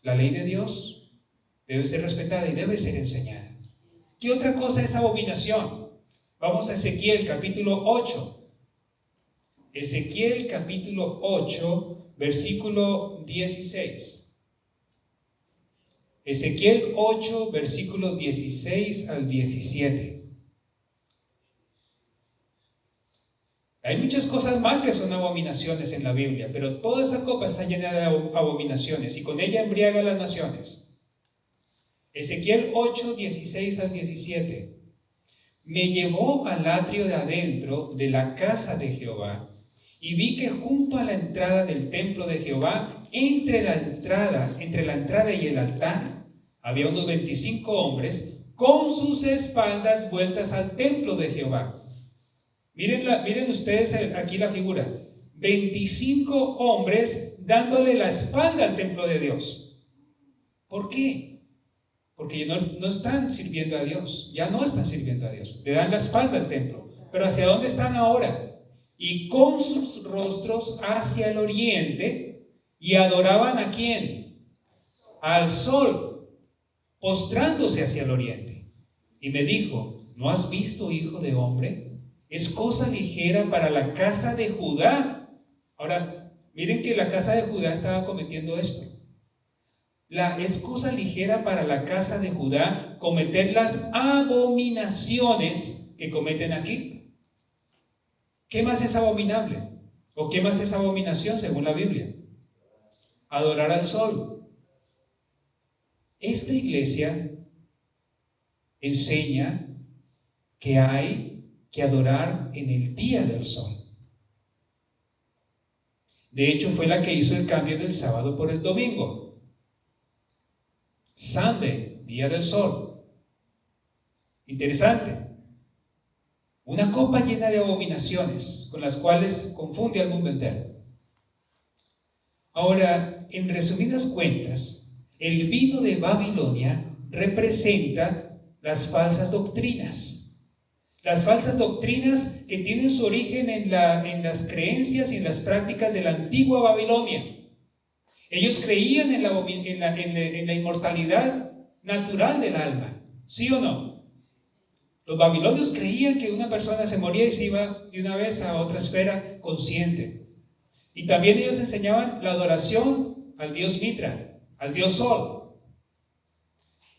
La ley de Dios debe ser respetada y debe ser enseñada. ¿Qué otra cosa es abominación? Vamos a Ezequiel capítulo 8. Ezequiel capítulo 8, versículo 16. Ezequiel 8, versículos 16 al 17. Hay muchas cosas más que son abominaciones en la Biblia, pero toda esa copa está llena de abominaciones y con ella embriaga a las naciones. Ezequiel 8, 16 al 17. Me llevó al atrio de adentro de la casa de Jehová y vi que junto a la entrada del templo de Jehová, entre la entrada y el altar, había unos 25 hombres con sus espaldas vueltas al templo de Jehová. Miren ustedes aquí la figura. 25 hombres dándole la espalda al templo de Dios. ¿Por qué? Porque no están sirviendo a Dios. Ya no están sirviendo a Dios. Le dan la espalda al templo. Pero ¿hacia dónde están ahora? Y con sus rostros hacia el oriente, y adoraban ¿a quién? Al sol, postrándose hacia el oriente. Y me dijo: ¿no has visto, hijo de hombre? Es cosa ligera para la casa de Judá. Ahora, miren que la casa de Judá estaba cometiendo esto. Es cosa ligera para la casa de Judá cometer las abominaciones que cometen aquí. ¿Qué más es abominable? ¿O qué más es abominación según la Biblia? Adorar al sol. Esta iglesia enseña que hay que adorar en el día del sol. De hecho, fue la que hizo el cambio del sábado por el domingo. Sunday, día del sol. Interesante. Una copa llena de abominaciones con las cuales confunde al mundo entero. Ahora, en resumidas cuentas, el vino de Babilonia representa las falsas doctrinas. Las falsas doctrinas que tienen su origen en las creencias y en las prácticas de la antigua Babilonia. Ellos creían en la inmortalidad natural del alma, ¿sí o no? Los babilonios creían que una persona se moría y se iba de una vez a otra esfera consciente. Y también ellos enseñaban la adoración al dios Mitra, al dios Sol.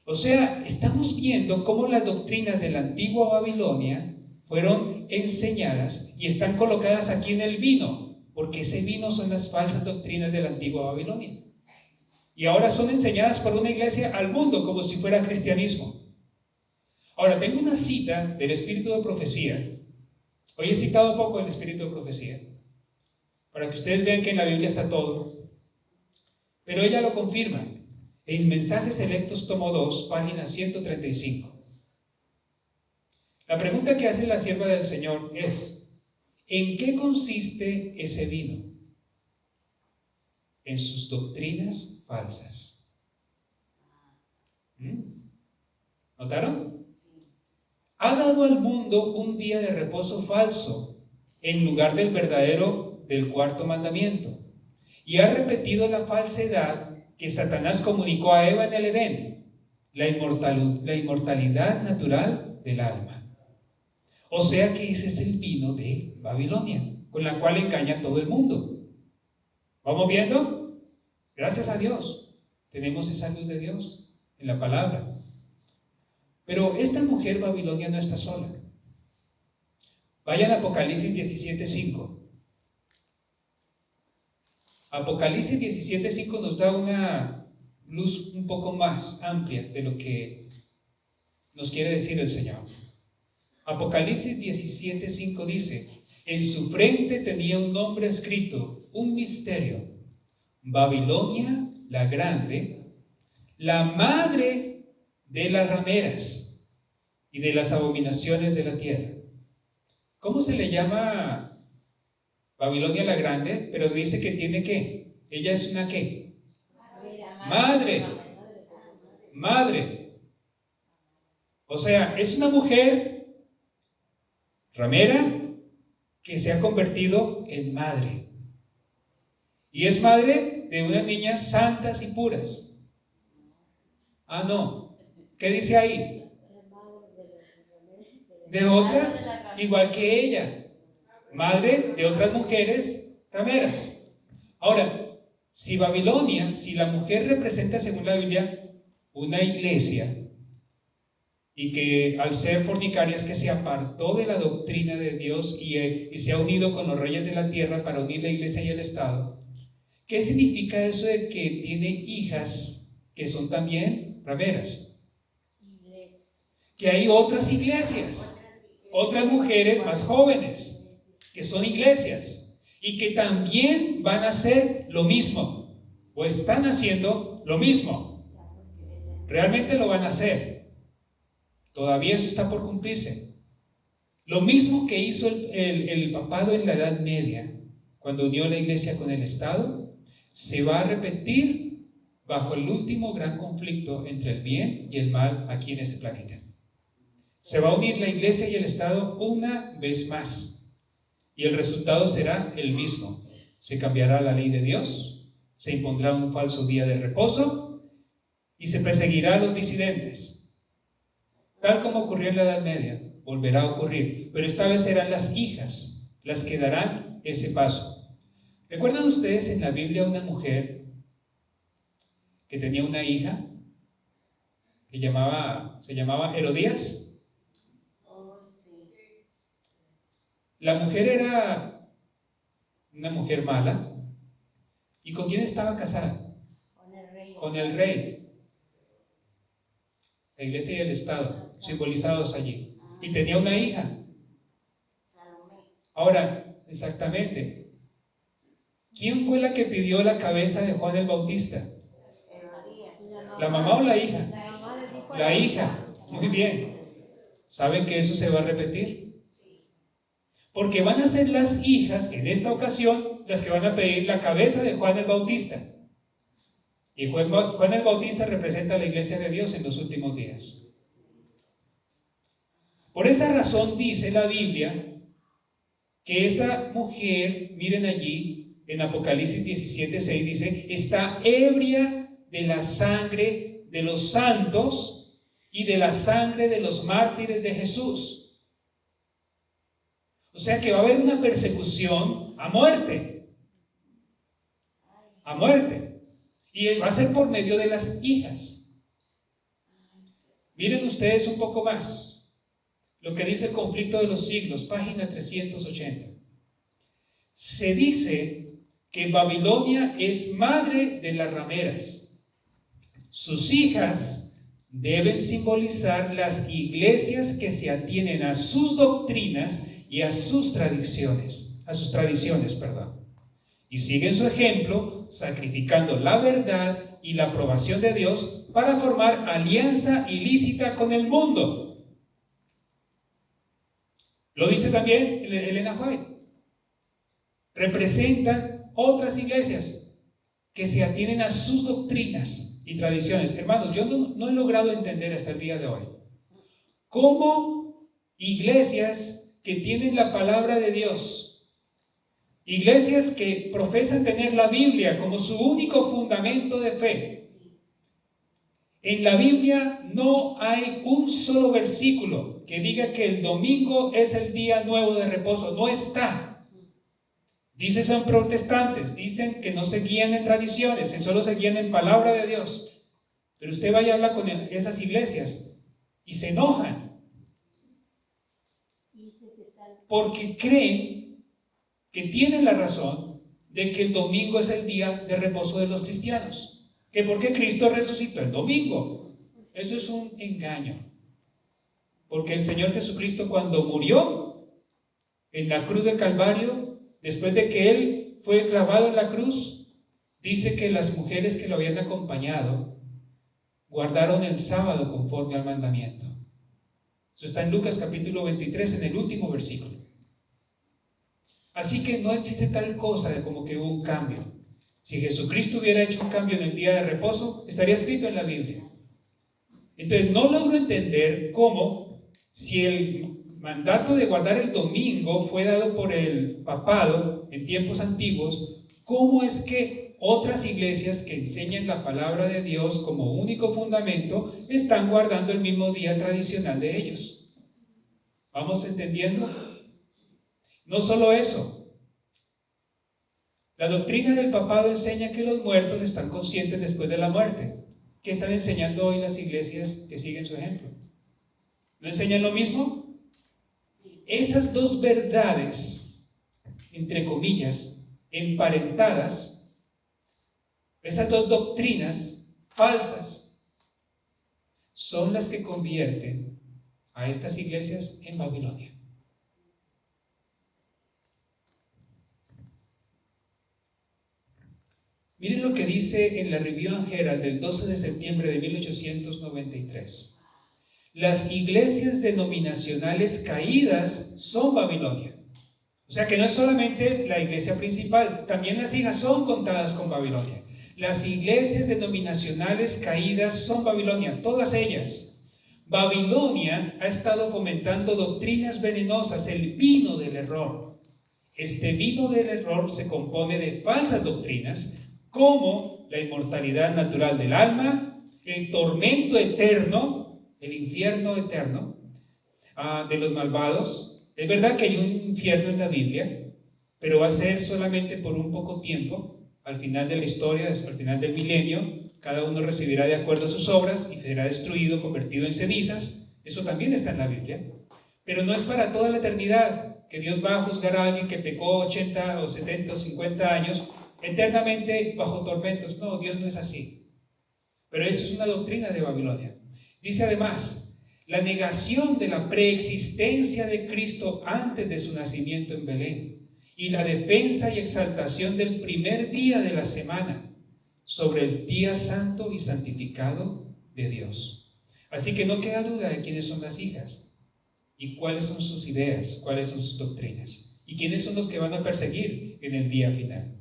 O sea, estamos viendo cómo las doctrinas de la antigua Babilonia fueron enseñadas y están colocadas aquí en el vino, porque ese vino son las falsas doctrinas de la antigua Babilonia. Y ahora son enseñadas por una iglesia al mundo como si fuera cristianismo. Ahora, tengo una cita del Espíritu de Profecía. Hoy he citado un poco el Espíritu de Profecía, para que ustedes vean que en la Biblia está todo. Pero ella lo confirma. En Mensajes Selectos, tomo 2, página 135. La pregunta que hace la sierva del Señor es: ¿en qué consiste ese vino? En sus doctrinas falsas. ¿Notaron? Ha dado al mundo un día de reposo falso en lugar del verdadero del cuarto mandamiento, y ha repetido la falsedad que Satanás comunicó a Eva en el Edén, la inmortalidad natural del alma. O sea que ese es el vino de Babilonia, con la cual engaña a todo el mundo. ¿Vamos viendo? Gracias a Dios tenemos esa luz de Dios en la palabra. Pero esta mujer Babilonia no está sola. Vayan a Apocalipsis 17:5. Apocalipsis 17:5 nos da una luz un poco más amplia de lo que nos quiere decir el Señor. Apocalipsis 17:5 dice: en su frente tenía un nombre escrito, un misterio: Babilonia la grande, la madre de las rameras y de las abominaciones de la tierra. ¿Cómo se le llama Babilonia la grande? Pero dice que tiene ¿qué? Ella es una ¿qué? Madre. Madre. O sea, es una mujer ramera que se ha convertido en madre. Y es madre de unas niñas santas y puras. Ah, no. ¿Qué dice ahí? De otras igual que ella. Madre de otras mujeres rameras. Ahora, si Babilonia, si la mujer representa según la Biblia una iglesia, y que al ser fornicaria es que se apartó de la doctrina de Dios y se ha unido con los reyes de la tierra para unir la iglesia y el Estado, ¿qué significa eso de que tiene hijas que son también rameras? Que hay otras iglesias, otras mujeres más jóvenes, que son iglesias, y que también van a hacer lo mismo, o están haciendo lo mismo. Realmente lo van a hacer. Todavía eso está por cumplirse. Lo mismo que hizo el papado en la Edad Media, cuando unió la iglesia con el Estado, se va a repetir bajo el último gran conflicto entre el bien y el mal aquí en este planeta. Se va a unir la iglesia y el Estado una vez más, y el resultado será el mismo. Se cambiará la ley de Dios, se impondrá un falso día de reposo y se perseguirá a los disidentes. Tal como ocurrió en la Edad Media, volverá a ocurrir, pero esta vez serán las hijas las que darán ese paso. ¿Recuerdan ustedes en la Biblia una mujer que tenía una hija que se llamaba Herodías? La mujer era una mujer mala. ¿Y con quién estaba casada? Con el rey. La iglesia y el Estado, simbolizados allí. Y tenía una hija. Ahora, exactamente, ¿quién fue la que pidió la cabeza de Juan el Bautista? ¿La mamá o la hija? La hija. Muy bien. ¿Saben que eso se va a repetir? Porque van a ser las hijas, en esta ocasión, las que van a pedir la cabeza de Juan el Bautista. Y Juan el Bautista representa a la iglesia de Dios en los últimos días. Por esa razón dice la Biblia que esta mujer, miren allí, en Apocalipsis 17:6 dice, está ebria de la sangre de los santos y de la sangre de los mártires de Jesús. O sea que va a haber una persecución a muerte. A muerte. Y va a ser por medio de las hijas. Miren ustedes un poco más lo que dice el conflicto de los siglos, página 380. Se dice que Babilonia es madre de las rameras. Sus hijas deben simbolizar las iglesias que se atienen a sus doctrinas y a sus tradiciones, y siguen su ejemplo, sacrificando la verdad y la aprobación de Dios para formar alianza ilícita con el mundo. Lo dice también Elena White. Representan otras iglesias que se atienen a sus doctrinas y tradiciones. Hermanos, yo no he logrado entender hasta el día de hoy cómo iglesias que tienen la palabra de Dios, iglesias que profesan tener la Biblia como su único fundamento de fe. En la Biblia no hay un solo versículo que diga que el domingo es el día nuevo de reposo. No está. Dicen son protestantes, dicen que no se guían en tradiciones, que solo se guían en palabra de Dios. Pero usted vaya a hablar con esas iglesias y se enojan porque creen que tienen la razón de que el domingo es el día de reposo de los cristianos, que porque Cristo resucitó el domingo. Eso es un engaño, porque el Señor Jesucristo, cuando murió en la cruz del Calvario, después de que Él fue clavado en la cruz, dice que las mujeres que lo habían acompañado guardaron el sábado conforme al mandamiento. Eso está en Lucas capítulo 23, en el último versículo. Así que no existe tal cosa de como que hubo un cambio. Si Jesucristo hubiera hecho un cambio en el día de reposo, estaría escrito en la Biblia. Entonces no logro entender cómo, si el mandato de guardar el domingo fue dado por el papado en tiempos antiguos, cómo es que otras iglesias que enseñan la palabra de Dios como único fundamento están guardando el mismo día tradicional de ellos. ¿Vamos entendiendo? No solo eso. La doctrina del papado enseña que los muertos están conscientes después de la muerte. ¿Qué están enseñando hoy las iglesias que siguen su ejemplo? ¿No enseñan lo mismo? Esas dos verdades, entre comillas, emparentadas, esas dos doctrinas falsas, son las que convierten a estas iglesias en Babilonia. Miren lo que dice en la Review and Herald del 12 de septiembre de 1893. Las iglesias denominacionales caídas son Babilonia. O sea que no es solamente la iglesia principal, también las hijas son contadas con Babilonia. Las iglesias denominacionales caídas son Babilonia, todas ellas. Babilonia ha estado fomentando doctrinas venenosas, el vino del error. Este vino del error se compone de falsas doctrinas, como la inmortalidad natural del alma, el tormento eterno, el infierno eterno de los malvados. Es verdad que hay un infierno en la Biblia, pero va a ser solamente por un poco tiempo. Al final de la historia, al final del milenio, cada uno recibirá de acuerdo a sus obras y será destruido, convertido en cenizas. Eso también está en la Biblia, pero no es para toda la eternidad, que Dios va a juzgar a alguien que pecó 80 o 70 o 50 años eternamente bajo tormentos. No, Dios no es así. Pero eso es una doctrina de Babilonia. Dice además, la negación de la preexistencia de Cristo antes de su nacimiento en Belén y la defensa y exaltación del primer día de la semana sobre el día santo y santificado de Dios. Así que no queda duda de quiénes son las hijas y cuáles son sus ideas, cuáles son sus doctrinas y quiénes son los que van a perseguir en el día final.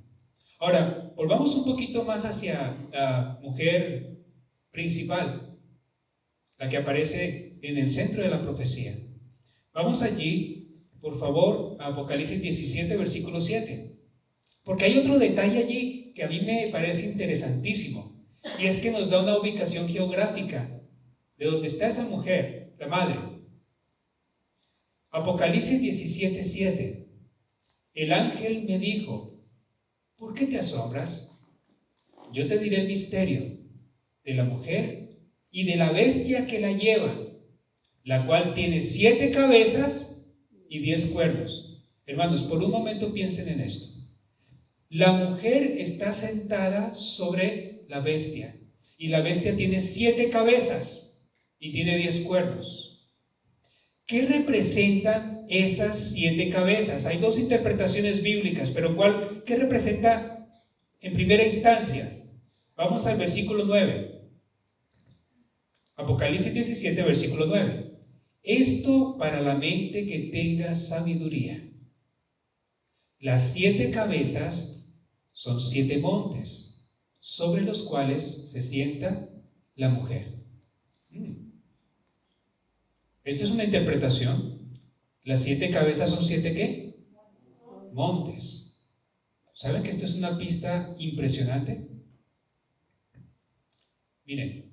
Ahora, volvamos un poquito más hacia la mujer principal, la que aparece en el centro de la profecía. Vamos allí, por favor, a Apocalipsis 17, versículo 7. Porque hay otro detalle allí que a mí me parece interesantísimo, y es que nos da una ubicación geográfica de donde está esa mujer, la madre. Apocalipsis 17:7. El ángel me dijo: ¿por qué te asombras? Yo te diré el misterio de la mujer y de la bestia que la lleva, la cual tiene 7 cabezas y 10 cuernos. Hermanos, por un momento piensen en esto. La mujer está sentada sobre la bestia, y la bestia tiene 7 cabezas y tiene 10 cuernos. ¿Qué representan esas 7 cabezas? Hay 2 interpretaciones bíblicas, pero ¿qué representa en primera instancia? Vamos al versículo 9. Apocalipsis 17, versículo 9. Esto para la mente que tenga sabiduría. Las 7 cabezas son 7 montes, sobre los cuales se sienta la mujer. Esto es una interpretación. Las 7 cabezas son 7 ¿qué? Montes. ¿Saben que esto es una pista impresionante? Miren,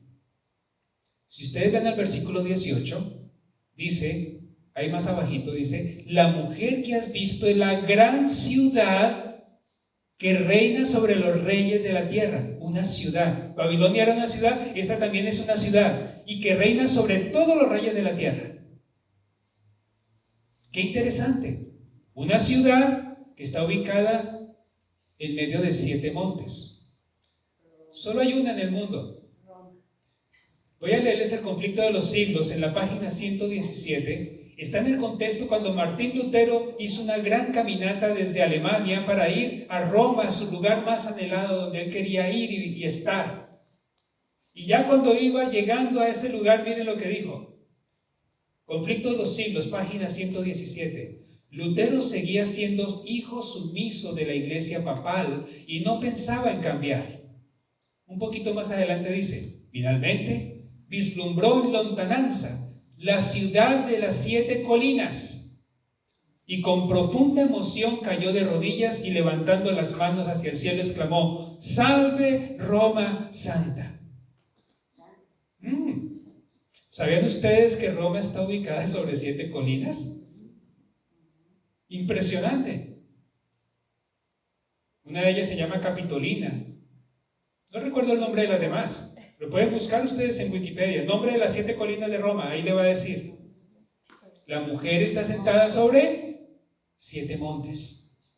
si ustedes ven el versículo 18, dice, ahí más abajito dice: la mujer que has visto es la gran ciudad que reina sobre los reyes de la tierra. Una ciudad. Babilonia era una ciudad, esta también es una ciudad, y que reina sobre todos los reyes de la tierra. Qué interesante. Una ciudad que está ubicada en medio de 7 montes. Solo hay una en el mundo. Voy a leerles El conflicto de los siglos en la página 117. Está en el contexto cuando Martín Lutero hizo una gran caminata desde Alemania para ir a Roma, su lugar más anhelado, donde él quería ir y estar. Y ya cuando iba llegando a ese lugar, miren lo que dijo. Conflicto de los siglos, página 117. Lutero seguía siendo hijo sumiso de la iglesia papal y no pensaba en cambiar. Un poquito más adelante dice: finalmente vislumbró en lontananza la ciudad de las 7 colinas y con profunda emoción cayó de rodillas y levantando las manos hacia el cielo exclamó: ¡Salve Roma Santa! ¿Sabían ustedes que Roma está ubicada sobre 7 colinas? Impresionante. Una de ellas se llama Capitolina. No recuerdo el nombre de las demás. Lo pueden buscar ustedes en Wikipedia. El nombre de las 7 colinas de Roma, ahí le va a decir. La mujer está sentada sobre 7 montes.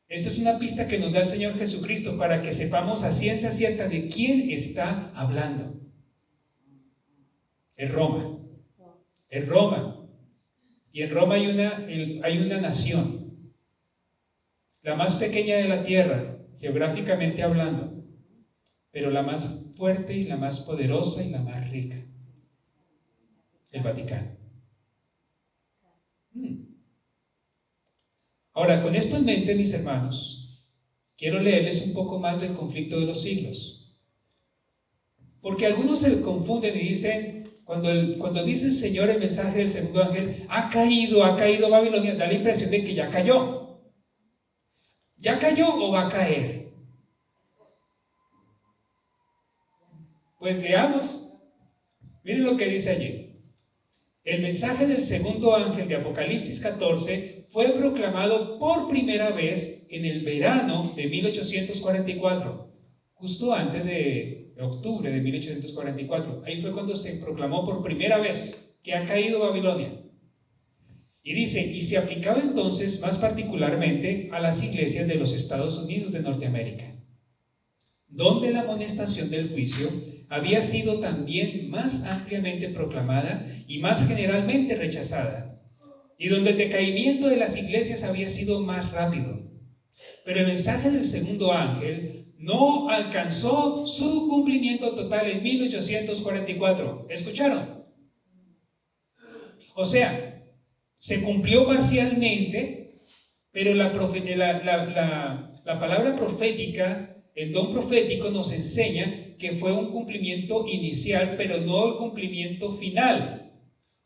Esto es una pista que nos da el Señor Jesucristo para que sepamos a ciencia cierta de quién está hablando. Es Roma. Es Roma. Y en Roma hay una nación, la más pequeña de la tierra, geográficamente hablando, pero la más fuerte y la más poderosa y la más rica: el Vaticano. Ahora, con esto en mente, mis hermanos, quiero leerles un poco más del conflicto de los siglos, porque algunos se confunden y dicen, cuando dice el Señor el mensaje del segundo ángel, ha caído Babilonia, da la impresión de que ya cayó. ¿Ya cayó o va a caer? Pues leamos. Miren lo que dice allí. El mensaje del segundo ángel de Apocalipsis 14 fue proclamado por primera vez en el verano de 1844, justo antes de octubre de 1844. Ahí fue cuando se proclamó por primera vez que ha caído Babilonia. Y dice, y se aplicaba entonces más particularmente a las iglesias de los Estados Unidos de Norteamérica, donde la amonestación del juicio había sido también más ampliamente proclamada y más generalmente rechazada, y donde el decaimiento de las iglesias había sido más rápido. Pero el mensaje del segundo ángel no alcanzó su cumplimiento total en 1844. ¿Escucharon? O sea, se cumplió parcialmente, pero la palabra profética, el don profético nos enseña que fue un cumplimiento inicial, pero no el cumplimiento final.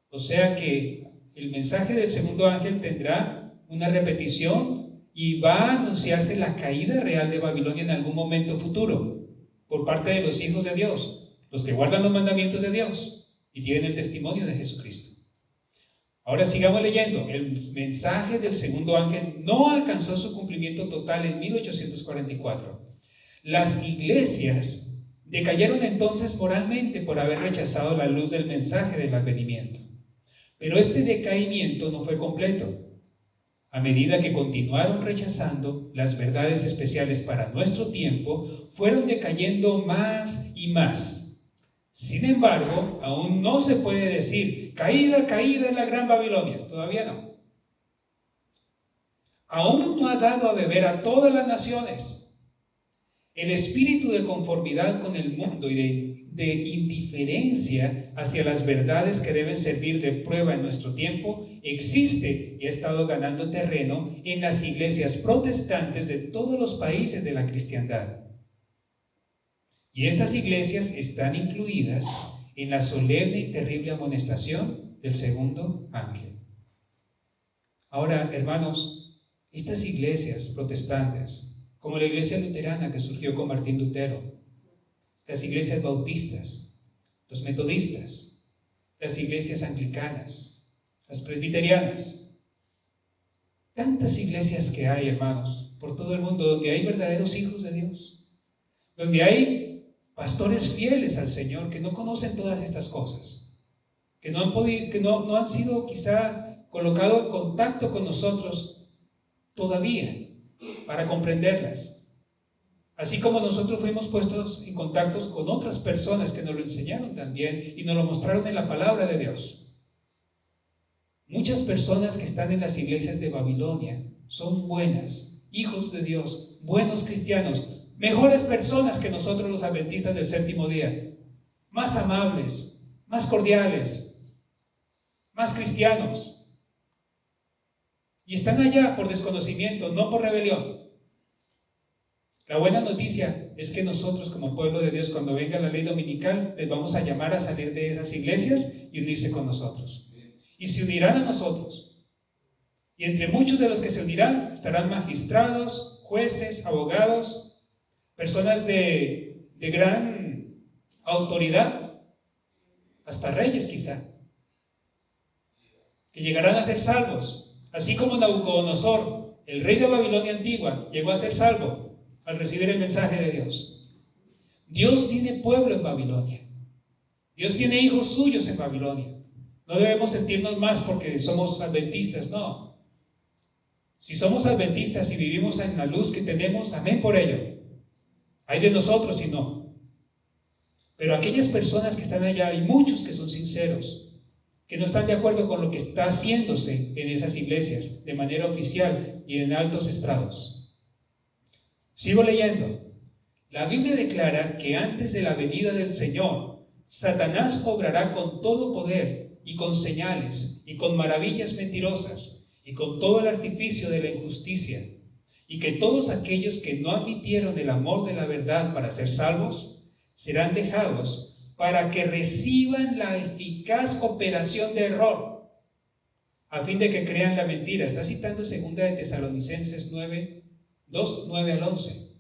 O sea que el mensaje del segundo ángel tendrá una repetición y va a anunciarse la caída real de Babilonia en algún momento futuro por parte de los hijos de Dios. los que guardan los mandamientos de Dios y tienen el testimonio de Jesucristo. Ahora sigamos leyendo. El mensaje del segundo ángel no alcanzó su cumplimiento total en 1844. Las iglesias decayeron entonces moralmente por haber rechazado la luz del mensaje del advenimiento. Pero este decaimiento no fue completo. A medida que continuaron rechazando las verdades especiales para nuestro tiempo, fueron decayendo más y más. Sin embargo, aún no se puede decir caída, caída en la gran Babilonia. Todavía no. Aún no ha dado a beber a todas las naciones. El espíritu de conformidad con el mundo y de indiferencia hacia las verdades que deben servir de prueba en nuestro tiempo existe y ha estado ganando terreno en las iglesias protestantes de todos los países de la cristiandad. Y estas iglesias están incluidas en la solemne y terrible amonestación del segundo ángel. Ahora, hermanos, estas iglesias protestantes, como la iglesia luterana que surgió con Martín Lutero, las iglesias bautistas, los metodistas, las iglesias anglicanas, las presbiterianas, tantas iglesias que hay, hermanos, por todo el mundo, donde hay verdaderos hijos de Dios, donde hay pastores fieles al Señor que no conocen todas estas cosas, que no han sido quizá colocados en contacto con nosotros todavía para comprenderlas. Así como nosotros fuimos puestos en contactos con otras personas que nos lo enseñaron también y nos lo mostraron en la palabra de Dios. Muchas personas que están en las iglesias de Babilonia son buenas, hijos de Dios, buenos cristianos, mejores personas que nosotros los adventistas del séptimo día, más amables, más cordiales, más cristianos. Y están allá por desconocimiento, no por rebelión. La buena noticia es que nosotros como pueblo de Dios, cuando venga la ley dominical, les vamos a llamar a salir de esas iglesias y unirse con nosotros. Y se unirán a nosotros. Y entre muchos de los que se unirán estarán magistrados, jueces, abogados, personas de gran autoridad, hasta reyes quizá, que llegarán a ser salvos, así como Nabucodonosor, el rey de Babilonia antigua, llegó a ser salvo al recibir el mensaje de Dios. Dios tiene pueblo en Babilonia, Dios tiene hijos suyos en Babilonia. No debemos sentirnos más porque somos adventistas, no. Si somos adventistas y vivimos en la luz que tenemos, amén por ello. Hay de nosotros si no. Pero aquellas personas que están allá, hay muchos que son sinceros, que no están de acuerdo con lo que está haciéndose en esas iglesias de manera oficial y en altos estrados. Sigo leyendo. La Biblia declara que antes de la venida del Señor, Satanás obrará con todo poder y con señales y con maravillas mentirosas y con todo el artificio de la injusticia, y que todos aquellos que no admitieron el amor de la verdad para ser salvos, serán dejados para que reciban la eficaz operación de error, a fin de que crean la mentira. Está citando 2 de Tesalonicenses 9, 2, 9 al 11.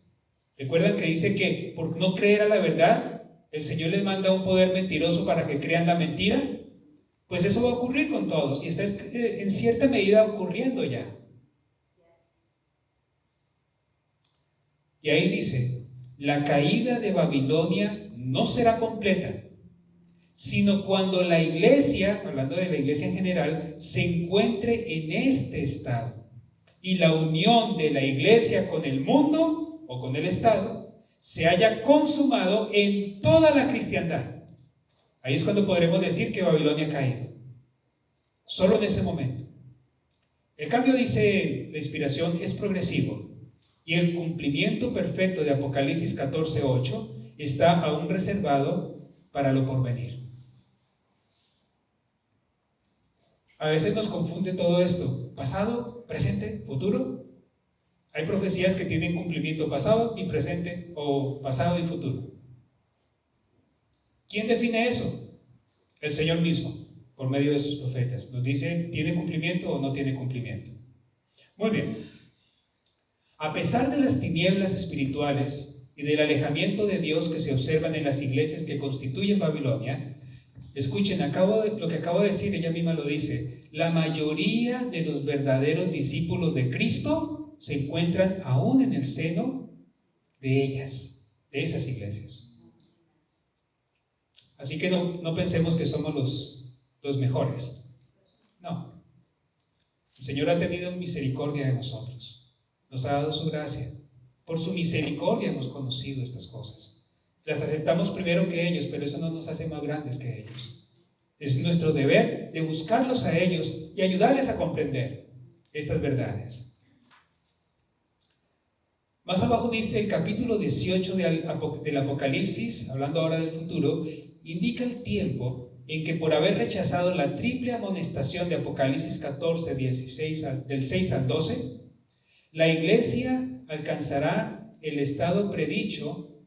¿Recuerdan que dice que por no creer a la verdad, el Señor les manda un poder mentiroso para que crean la mentira? Pues eso va a ocurrir con todos, y está en cierta medida ocurriendo ya. Y ahí dice, la caída de Babilonia no será completa, sino cuando la iglesia, hablando de la iglesia en general, se encuentre en este estado, y la unión de la iglesia con el mundo o con el Estado se haya consumado en toda la cristiandad. Ahí es cuando podremos decir que Babilonia ha caído. Solo en ese momento. El cambio, dice la inspiración, es progresivo. Y el cumplimiento perfecto de Apocalipsis 14:8 está aún reservado para lo porvenir. A veces nos confunde todo esto, pasado, presente, futuro. Hay profecías que tienen cumplimiento pasado y presente, o pasado y futuro. ¿Quién define eso? El Señor mismo, por medio de sus profetas. Nos dice, ¿tiene cumplimiento o no tiene cumplimiento? Muy bien. A pesar de las tinieblas espirituales y del alejamiento de Dios que se observan en las iglesias que constituyen Babilonia, escuchen, lo que acabo de decir, ella misma lo dice, la mayoría de los verdaderos discípulos de Cristo se encuentran aún en el seno de ellas, de esas iglesias. Así que no pensemos que somos los mejores. No. El Señor ha tenido misericordia de nosotros. Nos ha dado su gracia. Por su misericordia hemos conocido estas cosas. Las aceptamos primero que ellos, pero eso no nos hace más grandes que ellos. Es nuestro deber de buscarlos a ellos y ayudarles a comprender estas verdades. Más abajo dice el capítulo 18 del Apocalipsis, hablando ahora del futuro, indica el tiempo en que por haber rechazado la triple amonestación de Apocalipsis 14, 16, del 6 al 12, la iglesia alcanzará el estado predicho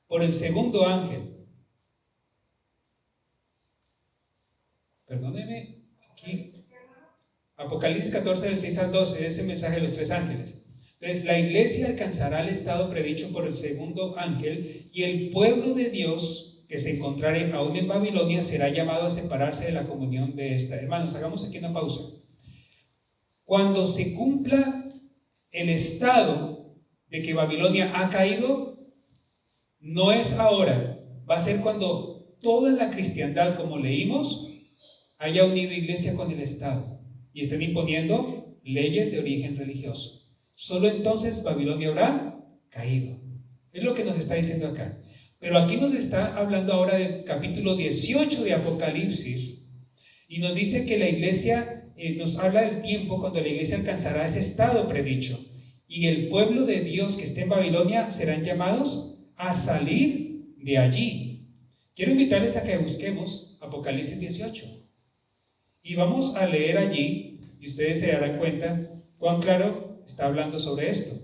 por el segundo ángel. Perdóneme, aquí, Apocalipsis 14, del 6 al 12, ese mensaje de los tres ángeles. Entonces, la iglesia alcanzará el estado predicho por el segundo ángel, y el pueblo de Dios que se encontrare aún en Babilonia será llamado a separarse de la comunión de esta. Hermanos, hagamos aquí una pausa. Cuando se cumpla el estado de que Babilonia ha caído, no es ahora, va a ser cuando toda la cristiandad, como leímos, haya unido iglesia con el Estado y estén imponiendo leyes de origen religioso. Solo entonces Babilonia habrá caído. Es lo que nos está diciendo acá. Pero aquí nos está hablando ahora del capítulo 18 de Apocalipsis, y nos dice que la iglesia, nos habla del tiempo cuando la iglesia alcanzará ese estado predicho, y el pueblo de Dios que esté en Babilonia serán llamados a salir de allí. Quiero invitarles a que busquemos Apocalipsis 18 y vamos a leer allí, y ustedes se darán cuenta cuán claro está hablando sobre esto.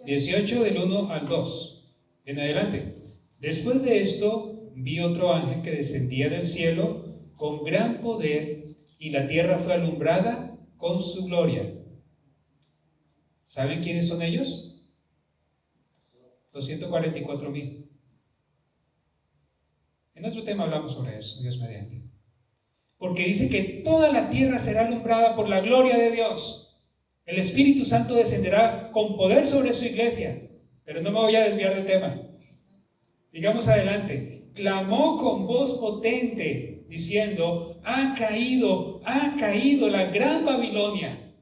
(18) del 1 al 2 en adelante. Después de esto vi otro ángel que descendía del cielo con gran poder, y la tierra fue alumbrada con su gloria. ¿Saben quiénes son ellos? Los 144,000. En otro tema hablamos sobre eso, Dios mediante. Porque dice que toda la tierra será alumbrada por la gloria de Dios. El Espíritu Santo descenderá con poder sobre su iglesia. Pero no me voy a desviar del tema. Digamos adelante. Clamó con voz potente, diciendo: ha caído la gran Babilonia,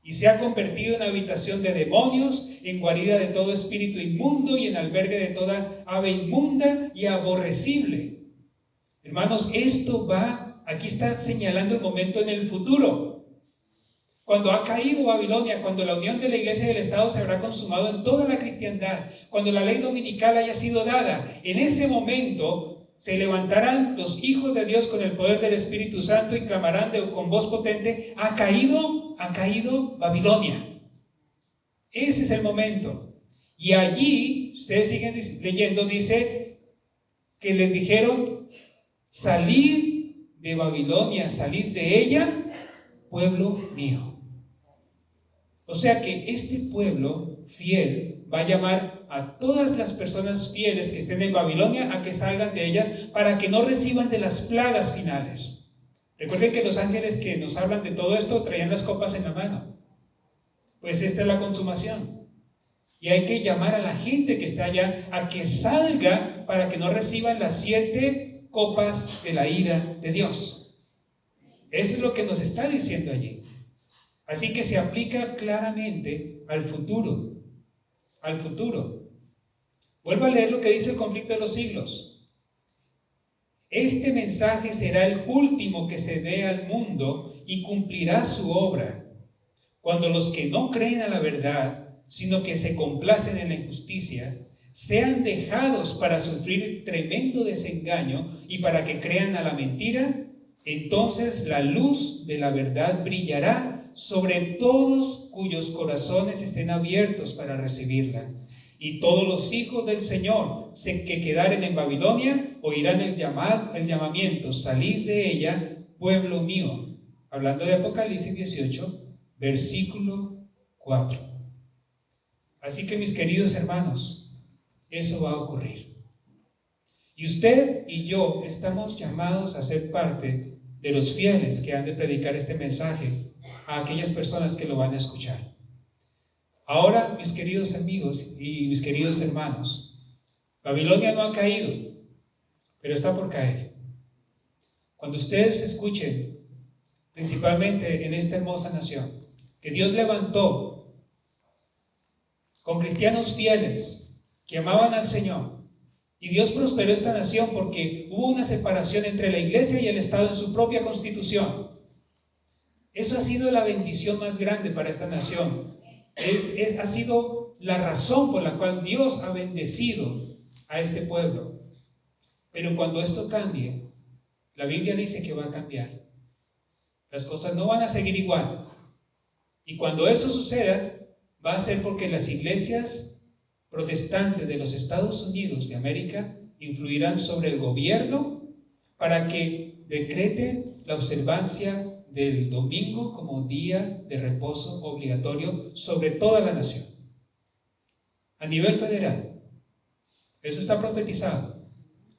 y se ha convertido en habitación de demonios, en guarida de todo espíritu inmundo y en albergue de toda ave inmunda y aborrecible. Hermanos, aquí está señalando el momento en el futuro. Cuando ha caído Babilonia, cuando la unión de la iglesia y del Estado se habrá consumado en toda la cristiandad, cuando la ley dominical haya sido dada, en ese momento se levantarán los hijos de Dios con el poder del Espíritu Santo y clamarán con voz potente: ha caído Babilonia. Ese es el momento. Y allí, ustedes siguen leyendo, dice que les dijeron: salid de Babilonia, salid de ella, pueblo mío. O sea que este pueblo fiel va a llamar a todas las personas fieles que estén en Babilonia a que salgan de ella para que no reciban de las plagas finales. Recuerden que los ángeles que nos hablan de todo esto traían las copas en la mano. Pues esta es la consumación. Y hay que llamar a la gente que está allá a que salga para que no reciban las 7 copas de la ira de Dios. Eso es lo que nos está diciendo allí. Así que se aplica claramente al futuro. Al futuro. Vuelvo a leer lo que dice el conflicto de los siglos. Este mensaje será el último que se dé al mundo y cumplirá su obra. Cuando los que no creen a la verdad, sino que se complacen en la injusticia, sean dejados para sufrir tremendo desengaño y para que crean a la mentira, entonces la luz de la verdad brillará sobre todos cuyos corazones estén abiertos para recibirla. Y todos los hijos del Señor que quedaren en Babilonia oirán el llamamiento: salid de ella, pueblo mío. hablando de Apocalipsis 18, versículo 4. Así que mis queridos hermanos, eso va a ocurrir. Y usted y yo estamos llamados a ser parte de los fieles que han de predicar este mensaje a aquellas personas que lo van a escuchar. Ahora, mis queridos amigos y mis queridos hermanos, Babilonia no ha caído, pero está por caer. Cuando ustedes escuchen, principalmente en esta hermosa nación, que Dios levantó con cristianos fieles que amaban al Señor, y Dios prosperó esta nación porque hubo una separación entre la iglesia y el Estado en su propia constitución. Eso ha sido la bendición más grande para esta nación. Ha sido la razón por la cual Dios ha bendecido a este pueblo. Pero cuando esto cambie, la Biblia dice que va a cambiar. Las cosas no van a seguir igual. Y cuando eso suceda, va a ser porque las iglesias protestantes de los Estados Unidos de América influirán sobre el gobierno para que decreten la observancia del domingo como día de reposo obligatorio sobre toda la nación. A nivel federal. Eso está profetizado.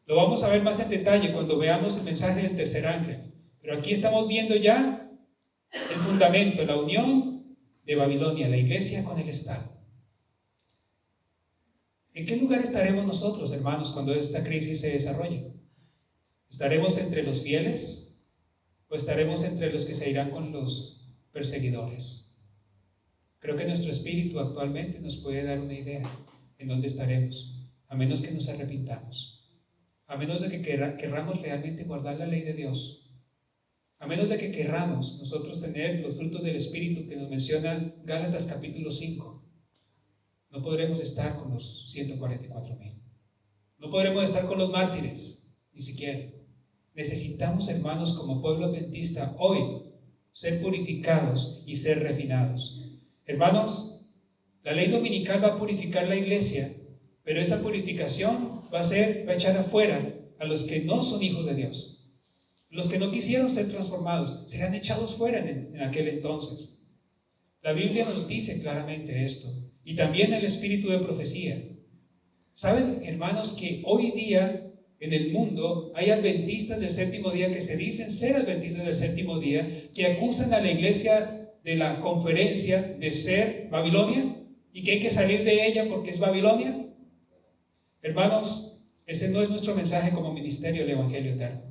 Lo vamos a ver más en detalle cuando veamos el mensaje del tercer ángel. Pero aquí estamos viendo ya el fundamento, la unión de Babilonia, la iglesia con el Estado. ¿En qué lugar estaremos nosotros, hermanos, cuando esta crisis se desarrolle? ¿Estaremos entre los fieles o estaremos entre los que se irán con los perseguidores? Creo que nuestro espíritu actualmente nos puede dar una idea en dónde estaremos, a menos que nos arrepintamos, a menos de que querramos realmente guardar la ley de Dios, a menos de que querramos nosotros tener los frutos del Espíritu que nos menciona Gálatas capítulo 5. No podremos estar con los 144,000. No podremos estar con los mártires, ni siquiera. Necesitamos, hermanos, como pueblo adventista, hoy, ser purificados y ser refinados. Hermanos, la ley dominical va a purificar la iglesia, pero esa purificación va a echar afuera a los que no son hijos de Dios. Los que no quisieron ser transformados serán echados fuera en aquel entonces. La Biblia nos dice claramente esto. Y también el espíritu de profecía. ¿Saben, hermanos, que hoy día en el mundo hay adventistas del séptimo día que se dicen ser adventistas del séptimo día, que acusan a la iglesia de la conferencia de ser Babilonia y que hay que salir de ella porque es Babilonia? Hermanos, ese no es nuestro mensaje como ministerio del Evangelio Eterno.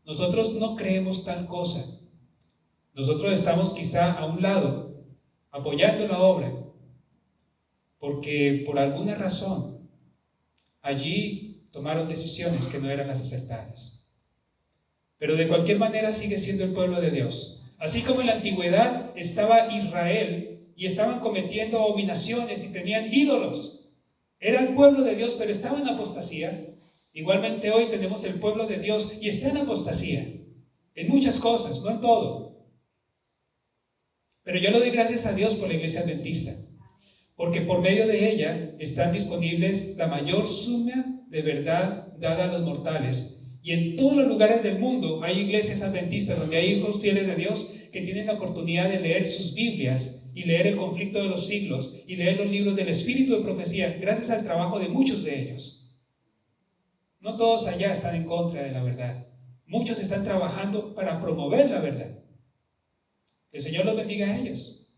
Nosotros no creemos tal cosa. Nosotros estamos quizá a un lado, apoyando la obra, porque por alguna razón allí tomaron decisiones que no eran las acertadas. Pero de cualquier manera sigue siendo el pueblo de Dios. Así como en la antigüedad estaba Israel y estaban cometiendo abominaciones y tenían ídolos. Era el pueblo de Dios, pero estaba en apostasía. Igualmente hoy tenemos el pueblo de Dios y está en apostasía. En muchas cosas, no en todo. Pero yo le doy gracias a Dios por la iglesia adventista, porque por medio de ella están disponibles la mayor suma de verdad dada a los mortales. Y en todos los lugares del mundo hay iglesias adventistas donde hay hijos fieles de Dios que tienen la oportunidad de leer sus Biblias y leer el conflicto de los siglos y leer los libros del espíritu de profecía gracias al trabajo de muchos de ellos. No todos allá están en contra de la verdad. Muchos están trabajando para promover la verdad. Que el Señor los bendiga a ellos.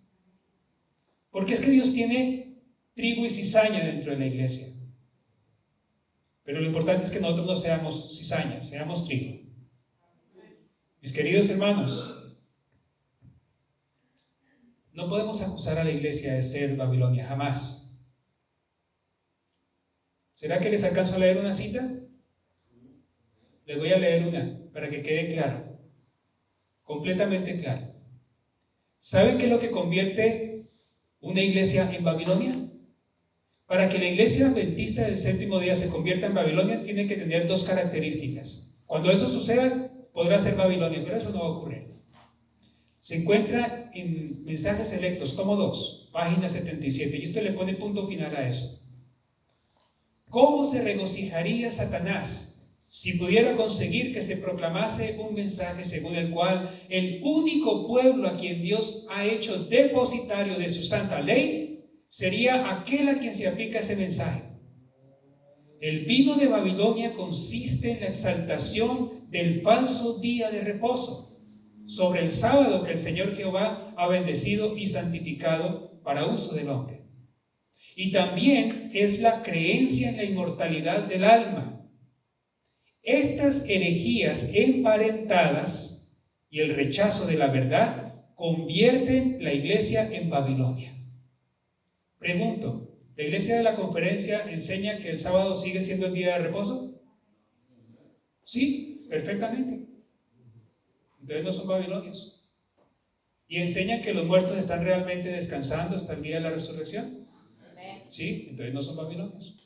Porque es que Dios tiene trigo y cizaña dentro de la iglesia. Pero lo importante es que nosotros no seamos cizaña, seamos trigo. Mis queridos hermanos, no podemos acusar a la iglesia de ser Babilonia, jamás. ¿Será que les alcanzo a leer una cita? Les voy a leer una para que quede claro, completamente claro. ¿Saben qué es lo que convierte una iglesia en Babilonia? Para que la iglesia adventista del séptimo día se convierta en Babilonia, tiene que tener dos características. Cuando eso suceda, podrá ser Babilonia, pero eso no va a ocurrir. Se encuentra en Mensajes Selectos, tomo 2, página 77, y esto le pone punto final a eso. ¿Cómo se regocijaría Satanás si pudiera conseguir que se proclamase un mensaje según el cual el único pueblo a quien Dios ha hecho depositario de su santa ley sería aquel a quien se aplica ese mensaje. El vino de Babilonia consiste en la exaltación del falso día de reposo sobre el sábado que el Señor Jehová ha bendecido y santificado para uso del hombre. Y también es la creencia en la inmortalidad del alma. Estas herejías emparentadas y el rechazo de la verdad convierten la iglesia en Babilonia. Pregunto, ¿la iglesia de la conferencia enseña que el sábado sigue siendo el día de reposo? Sí, perfectamente. Entonces no son babilonios. ¿Y enseñan que los muertos están realmente descansando hasta el día de la resurrección? Sí, entonces no son babilonios.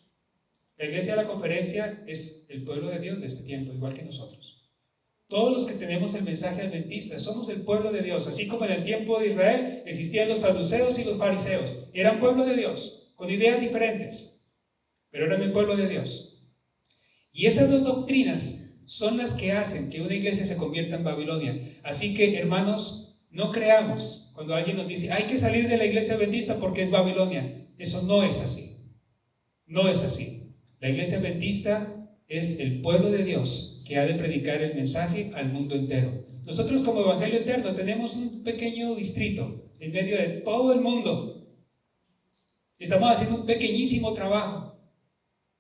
La iglesia de la conferencia es el pueblo de Dios de este tiempo, igual que nosotros. Todos los que tenemos el mensaje adventista somos el pueblo de Dios. Así como en el tiempo de Israel existían los saduceos y los fariseos. Eran pueblo de Dios, con ideas diferentes, pero eran el pueblo de Dios. Y estas dos doctrinas son las que hacen que una iglesia se convierta en Babilonia. Así que, hermanos, no creamos cuando alguien nos dice hay que salir de la iglesia adventista porque es Babilonia. Eso no es así. No es así. La iglesia adventista es el pueblo de Dios que ha de predicar el mensaje al mundo entero. Nosotros como Evangelio Eterno tenemos un pequeño distrito en medio de todo el mundo. Estamos haciendo un pequeñísimo trabajo.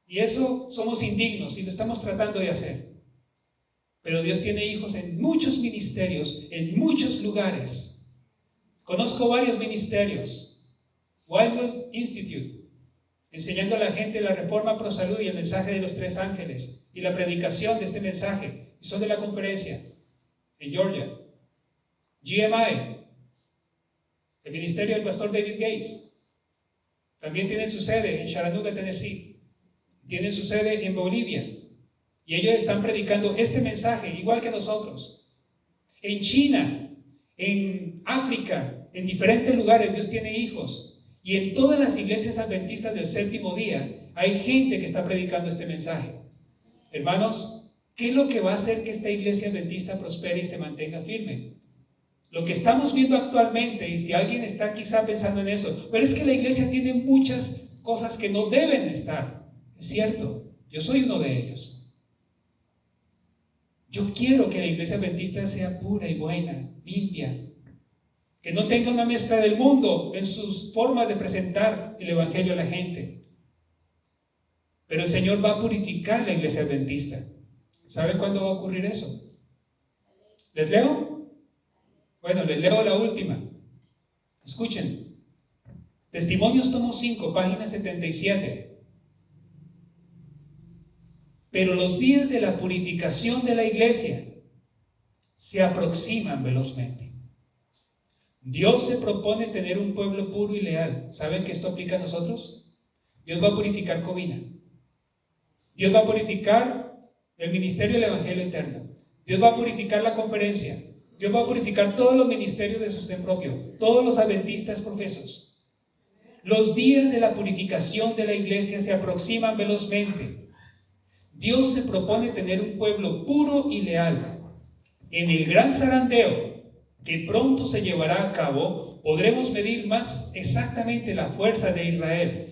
Y eso somos indignos y lo estamos tratando de hacer. Pero Dios tiene hijos en muchos ministerios, en muchos lugares. Conozco varios ministerios. Wildwood Institute, enseñando a la gente la reforma pro salud y el mensaje de los 3 ángeles y la predicación de este mensaje. Son de la conferencia en Georgia. GMI, el ministerio del pastor David Gates, también tiene su sede en Chattanooga, Tennessee. Tienen su sede en Bolivia. Y ellos están predicando este mensaje igual que nosotros. En China, en África, en diferentes lugares Dios tiene hijos. Y en todas las iglesias adventistas del séptimo día hay gente que está predicando este mensaje. Hermanos, ¿qué es lo que va a hacer que esta iglesia adventista prospere y se mantenga firme? Lo que estamos viendo actualmente, y si alguien está quizá pensando en eso, pero es que la iglesia tiene muchas cosas que no deben estar. Es cierto, yo soy uno de ellos. Yo quiero que la iglesia adventista sea pura y buena, limpia, que no tenga una mezcla del mundo en sus formas de presentar el evangelio a la gente. Pero el Señor va a purificar la iglesia adventista. ¿Saben cuándo va a ocurrir eso? ¿Les leo? Bueno, les leo la última. Escuchen. Testimonios tomo 5, página 77. Pero los días de la purificación de la iglesia se aproximan velozmente. Dios se propone tener un pueblo puro y leal. ¿Saben que esto aplica a nosotros? Dios va a purificar Covina. Dios va a purificar el ministerio del Evangelio Eterno. Dios va a purificar la conferencia. Dios va a purificar todos los ministerios de sostén propio, todos los adventistas profesos. Los días de la purificación de la iglesia se aproximan velozmente. Dios se propone tener un pueblo puro y leal. En el gran zarandeo que pronto se llevará a cabo, podremos medir más exactamente la fuerza de Israel.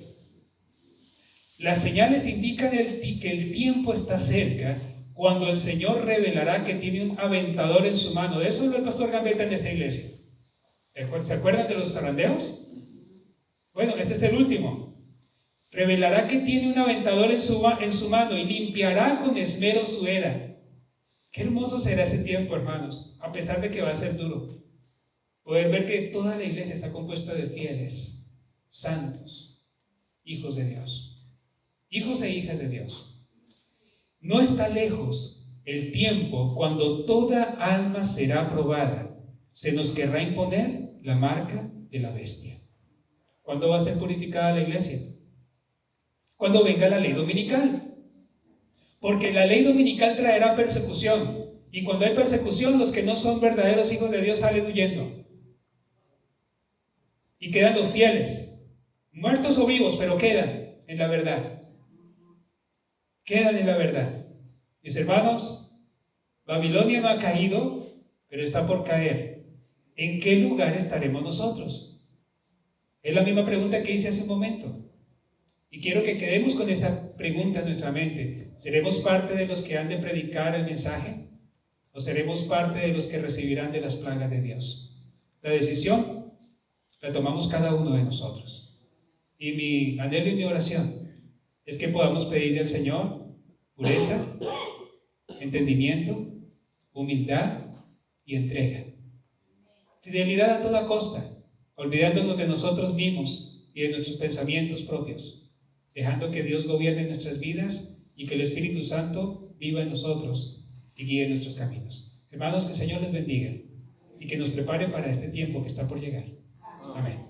Las señales indican que el tiempo está cerca, cuando el Señor revelará que tiene un aventador en su mano. De eso habló el pastor Gambetta en esta iglesia. ¿Se acuerdan de los zarandeos? Bueno, este es el último. Revelará que tiene un aventador en su mano y limpiará con esmero su era. Qué hermoso será ese tiempo, hermanos, a pesar de que va a ser duro. Poder ver que toda la iglesia está compuesta de fieles, santos, hijos de Dios, hijos e hijas de Dios. No está lejos el tiempo cuando toda alma será probada. Se nos querrá imponer la marca de la bestia. ¿Cuándo va a ser purificada la iglesia? Cuando venga la ley dominical. Porque la ley dominical traerá persecución. Y cuando hay persecución, los que no son verdaderos hijos de Dios salen huyendo. Y quedan los fieles, muertos o vivos, pero quedan en la verdad. Quedan en la verdad. Mis hermanos, Babilonia no ha caído, pero está por caer. ¿En qué lugar estaremos nosotros? Es la misma pregunta que hice hace un momento. Y quiero que quedemos con esa pregunta en nuestra mente. ¿Seremos parte de los que han de predicar el mensaje? ¿O seremos parte de los que recibirán de las plagas de Dios? La decisión la tomamos cada uno de nosotros. Y mi anhelo y mi oración es que podamos pedirle al Señor pureza, entendimiento, humildad y entrega. Fidelidad a toda costa, olvidándonos de nosotros mismos y de nuestros pensamientos propios, dejando que Dios gobierne nuestras vidas y que el Espíritu Santo viva en nosotros y guíe nuestros caminos. Hermanos, que el Señor les bendiga y que nos prepare para este tiempo que está por llegar. Amén.